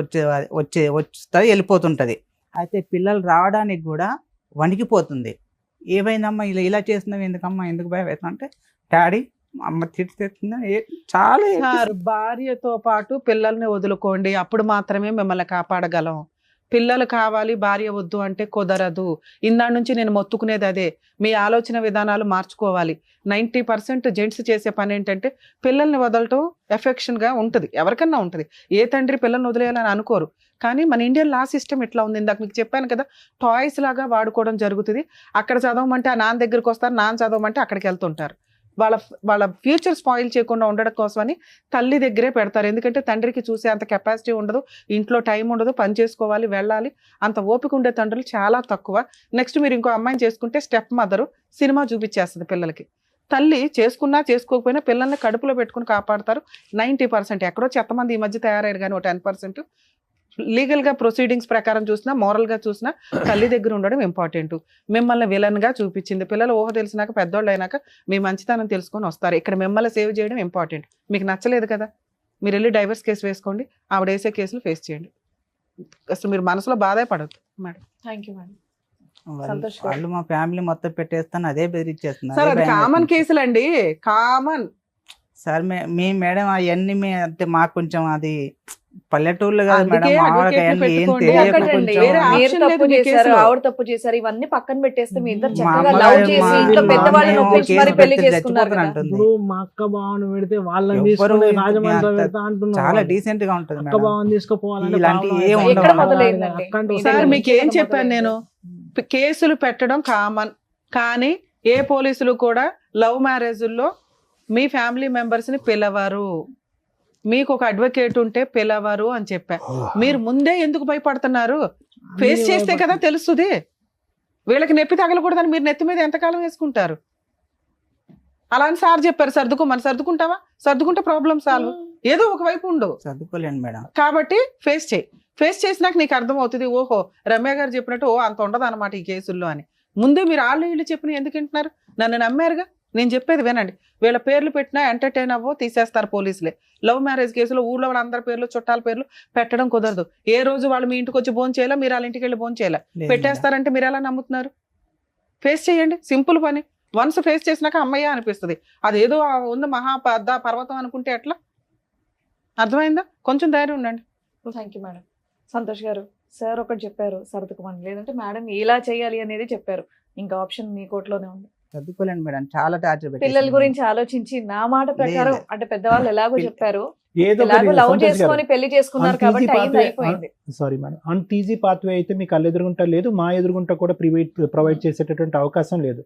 S3: వస్తుంది, వెళ్ళిపోతుంటుంది. అయితే పిల్లలు రావడానికి కూడా వణికిపోతుంది. ఏమైందమ్మా ఇలా చేస్తున్నావు, ఎందుకమ్మా, ఎందుకు భయం అవుతుంది అంటే డాడీ అమ్మ తిడుతుందా. చాలా
S5: భార్యతో పాటు పిల్లల్ని వదులుకోండి, అప్పుడు మాత్రమే మిమ్మల్ని కాపాడగలం. పిల్లలు కావాలి భార్య వద్దు అంటే కుదరదు. ఇందా నుంచి నేను మొత్తుకునేది అదే, మీ ఆలోచన విధానాలు మార్చుకోవాలి. 90% జెంట్స్ చేసే పని ఏంటంటే పిల్లల్ని వదలటం ఎఫెక్షన్గా ఉంటుంది, ఎవరికన్నా ఉంటుంది. ఏ తండ్రి పిల్లల్ని వదిలేయాలని అనుకోరు. కానీ మన ఇండియన్ లా సిస్టమ్ ఇట్లా ఉంది. ఇందాక మీకు చెప్పాను కదా, టాయ్స్ లాగా వాడుకోవడం జరుగుతుంది. అక్కడ చదవమంటే ఆ నాన్న దగ్గరికి వస్తారు, నాన్న చదవమంటే అక్కడికి వెళ్తుంటారు. వాళ్ళ ఫ్యూచర్ స్పాయిల్ చేయకుండా ఉండడం కోసమని తల్లి దగ్గరే పెడతారు. ఎందుకంటే తండ్రికి చూసే అంత కెపాసిటీ ఉండదు, ఇంట్లో టైం ఉండదు, పని చేసుకోవాలి, వెళ్ళాలి, అంత ఓపిక ఉండే తండ్రులు చాలా తక్కువ. నెక్స్ట్ మీరు ఇంకో అమ్మాయిని చేసుకుంటే స్టెప్ మదరు సినిమా చూపించేస్తుంది పిల్లలకి. తల్లి చేసుకున్నా చేసుకోకపోయినా పిల్లల్ని కడుపులో పెట్టుకుని కాపాడతారు 90%. ఎక్కడో చెత్తమంది ఈ మధ్య తయారయ్యారు, కానీ 10% లీగల్గా ప్రొసీడింగ్స్ ప్రకారం చూసినా, మోరల్గా చూసినా తల్లి దగ్గర ఉండడం ఇంపార్టెంట్. మిమ్మల్ని విలన్గా చూపించింది. పిల్లలు ఊహ తెలిసినాక, పెద్దోళ్ళు అయినాక మీ మంచితనం తెలుసుకొని వస్తారు. ఇక్కడ మిమ్మల్ని సేవ్ చేయడం ఇంపార్టెంట్. మీకు నచ్చలేదు కదా, మీరు వెళ్ళి డైవర్స్ కేసు వేసుకోండి, ఆవిడ వేసే కేసులు ఫేస్ చేయండి. అసలు మీరు మనసులో బాధే పడద్దు మేడం.
S8: Thank you madam.
S3: వాళ్ళు మా ఫ్యామిలీ మొత్తం పెట్టేస్తాను అదే బెదిరించేస్తున్నారు.
S5: సార్ అది కామన్ కేసులు అండి, కామన్.
S3: సార్ మీ మేడం అవన్నీ అంటే మాకు కొంచెం అది పల్లెటూర్లు కాదు మేడం, మామూలుగా అవన్నీ ఏం తెలియక కొంచెం
S8: మీరు తప్పు చేశారు, ఆవిడ తప్పు చేశారు, ఇవన్నీ పక్కన పెట్టేస్తే మీ ఇద్దరు చక్కగా లవ్ చేసి ఇంట్లో పెద్దవాళ్ళని ఒప్పించి మరి పెళ్లి చేసుకున్నారు కదా.
S6: ఇప్పుడు మా అక్క బావను పెడితే వాళ్ళని తీసుకొని రాజమండ్రి పెడతా అంటున్నారు.
S3: చాలా డీసెంట్ గా ఉంటుంది
S6: అక్క బావని తీసుకుపోవాలని
S3: ఇలాంటి
S8: ఎక్కడ మొదలైందండి?
S5: సార్ మీకు ఏం చెప్పాను నేను, కేసులు పెట్టడం కామన్. కానీ ఏ పోలీసులు కూడా లవ్ మ్యారేజ్ల్లో మీ ఫ్యామిలీ మెంబర్స్ ని పిలవరు. మీకు ఒక అడ్వకేట్ ఉంటే పిలవరు అని చెప్పా. మీరు ముందే ఎందుకు భయపడుతున్నారు? ఫేస్ చేస్తే కదా తెలుస్తుంది. వీళ్ళకి నొప్పి తగలకూడదని మీరు నెత్తి మీద ఎంతకాలం వేసుకుంటారు? అలా అని సార్ చెప్పారు సర్దుకోమని. సర్దుకుంటావా? సర్దుకుంటే ప్రాబ్లం సాల్వ్. ఏదో ఒక వైపు ఉండు,
S3: సర్దుకోలేండి మేడం.
S5: కాబట్టి ఫేస్ చేయి. ఫేస్ చేసినాక నీకు అర్థం అవుతుంది, ఓహో రమ్య గారు చెప్పినట్టు అంత ఉండదు అనమాట ఈ కేసుల్లో అని. ముందే మీరు వీళ్ళు చెప్పిన ఎందుకు వింటున్నారు? నన్ను నమ్మారుగా, నేను చెప్పేది వినండి. వీళ్ళ పేర్లు పెట్టినా ఎంటర్టైన్ అవ్వో తీసేస్తారు పోలీసులే. లవ్ మ్యారేజ్ కేసులో ఊళ్ళో వాళ్ళ అందరి పేర్లు, చుట్టాల పేర్లు పెట్టడం కుదరదు. ఏ రోజు వాళ్ళు మీ ఇంటికి వచ్చి భోజనం చేయాలా, మీరు వాళ్ళ ఇంటికి వెళ్ళి భోజనం చేయాలా, పెట్టేస్తారంటే మీరు ఎలా నమ్ముతున్నారు? ఫేస్ చేయండి, సింపుల్ పని. వన్స్ ఫేస్ చేసినాక అమ్మయ్య అనిపిస్తుంది. అదేదో ఉంది మహా పర్వతం అనుకుంటే ఎట్లా? అర్థమైందా? కొంచెం ధైర్యం ఉండండి.
S8: Thank you madam. సంతోష్ గారు, సార్ ఒకటి చెప్పారు సర్దుకోమని, లేదంటే మేడం ఇలా చేయాలి అనేది చెప్పారు. ఇంకా ఆప్షన్ మీ కోర్టులోనే ఉంది.
S3: చదువుకోలేండి మేడం, చాలా టార్చర్.
S8: పిల్లల గురించి ఆలోచించి నా మాట ప్రకారం అంటే పెద్దవాళ్ళు ఎలాగో చెప్పారు,
S4: ఏదో
S8: లవ్ చేసుకొని పెళ్లి చేసుకున్నారు కాబట్టి అయిపోయింది.
S4: సారీ మేడం, అంత ఈజీ పాత్వే అయితే మీ కళ్ళు ఎదురుగుంటా లేదు, మా ఎదురుగుంటా కూడా ప్రొవైడ్ చేసేటటువంటి అవకాశం లేదు.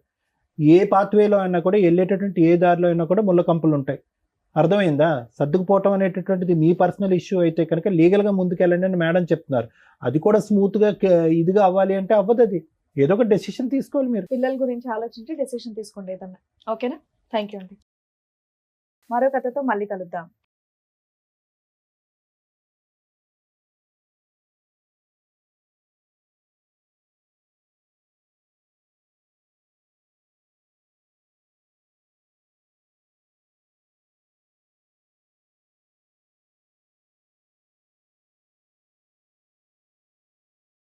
S4: ఏ పాత్వేలో అయినా కూడా వెళ్ళేటటువంటి ఏ దారిలో అయినా కూడా ముళ్ళ కంపులు ఉంటాయి. అర్థమైందా? సర్దుకుపోవటం అనేటటువంటిది మీ పర్సనల్ ఇష్యూ అయితే కనుక లీగల్గా ముందుకెళ్ళండి అని మేడం చెప్తున్నారు. అది కూడా స్మూత్గా ఇదిగా అవ్వాలి అంటే అవ్వదు. అది ఏదో ఒక డెసిషన్ తీసుకోవాలి. మీరు
S8: పిల్లల గురించి ఆలోచించి డెసిషన్ తీసుకోండి ఏదన్నా. ఓకేనా? థ్యాంక్ యూ అండి. మరో కథతో మళ్ళీ కలుద్దాం.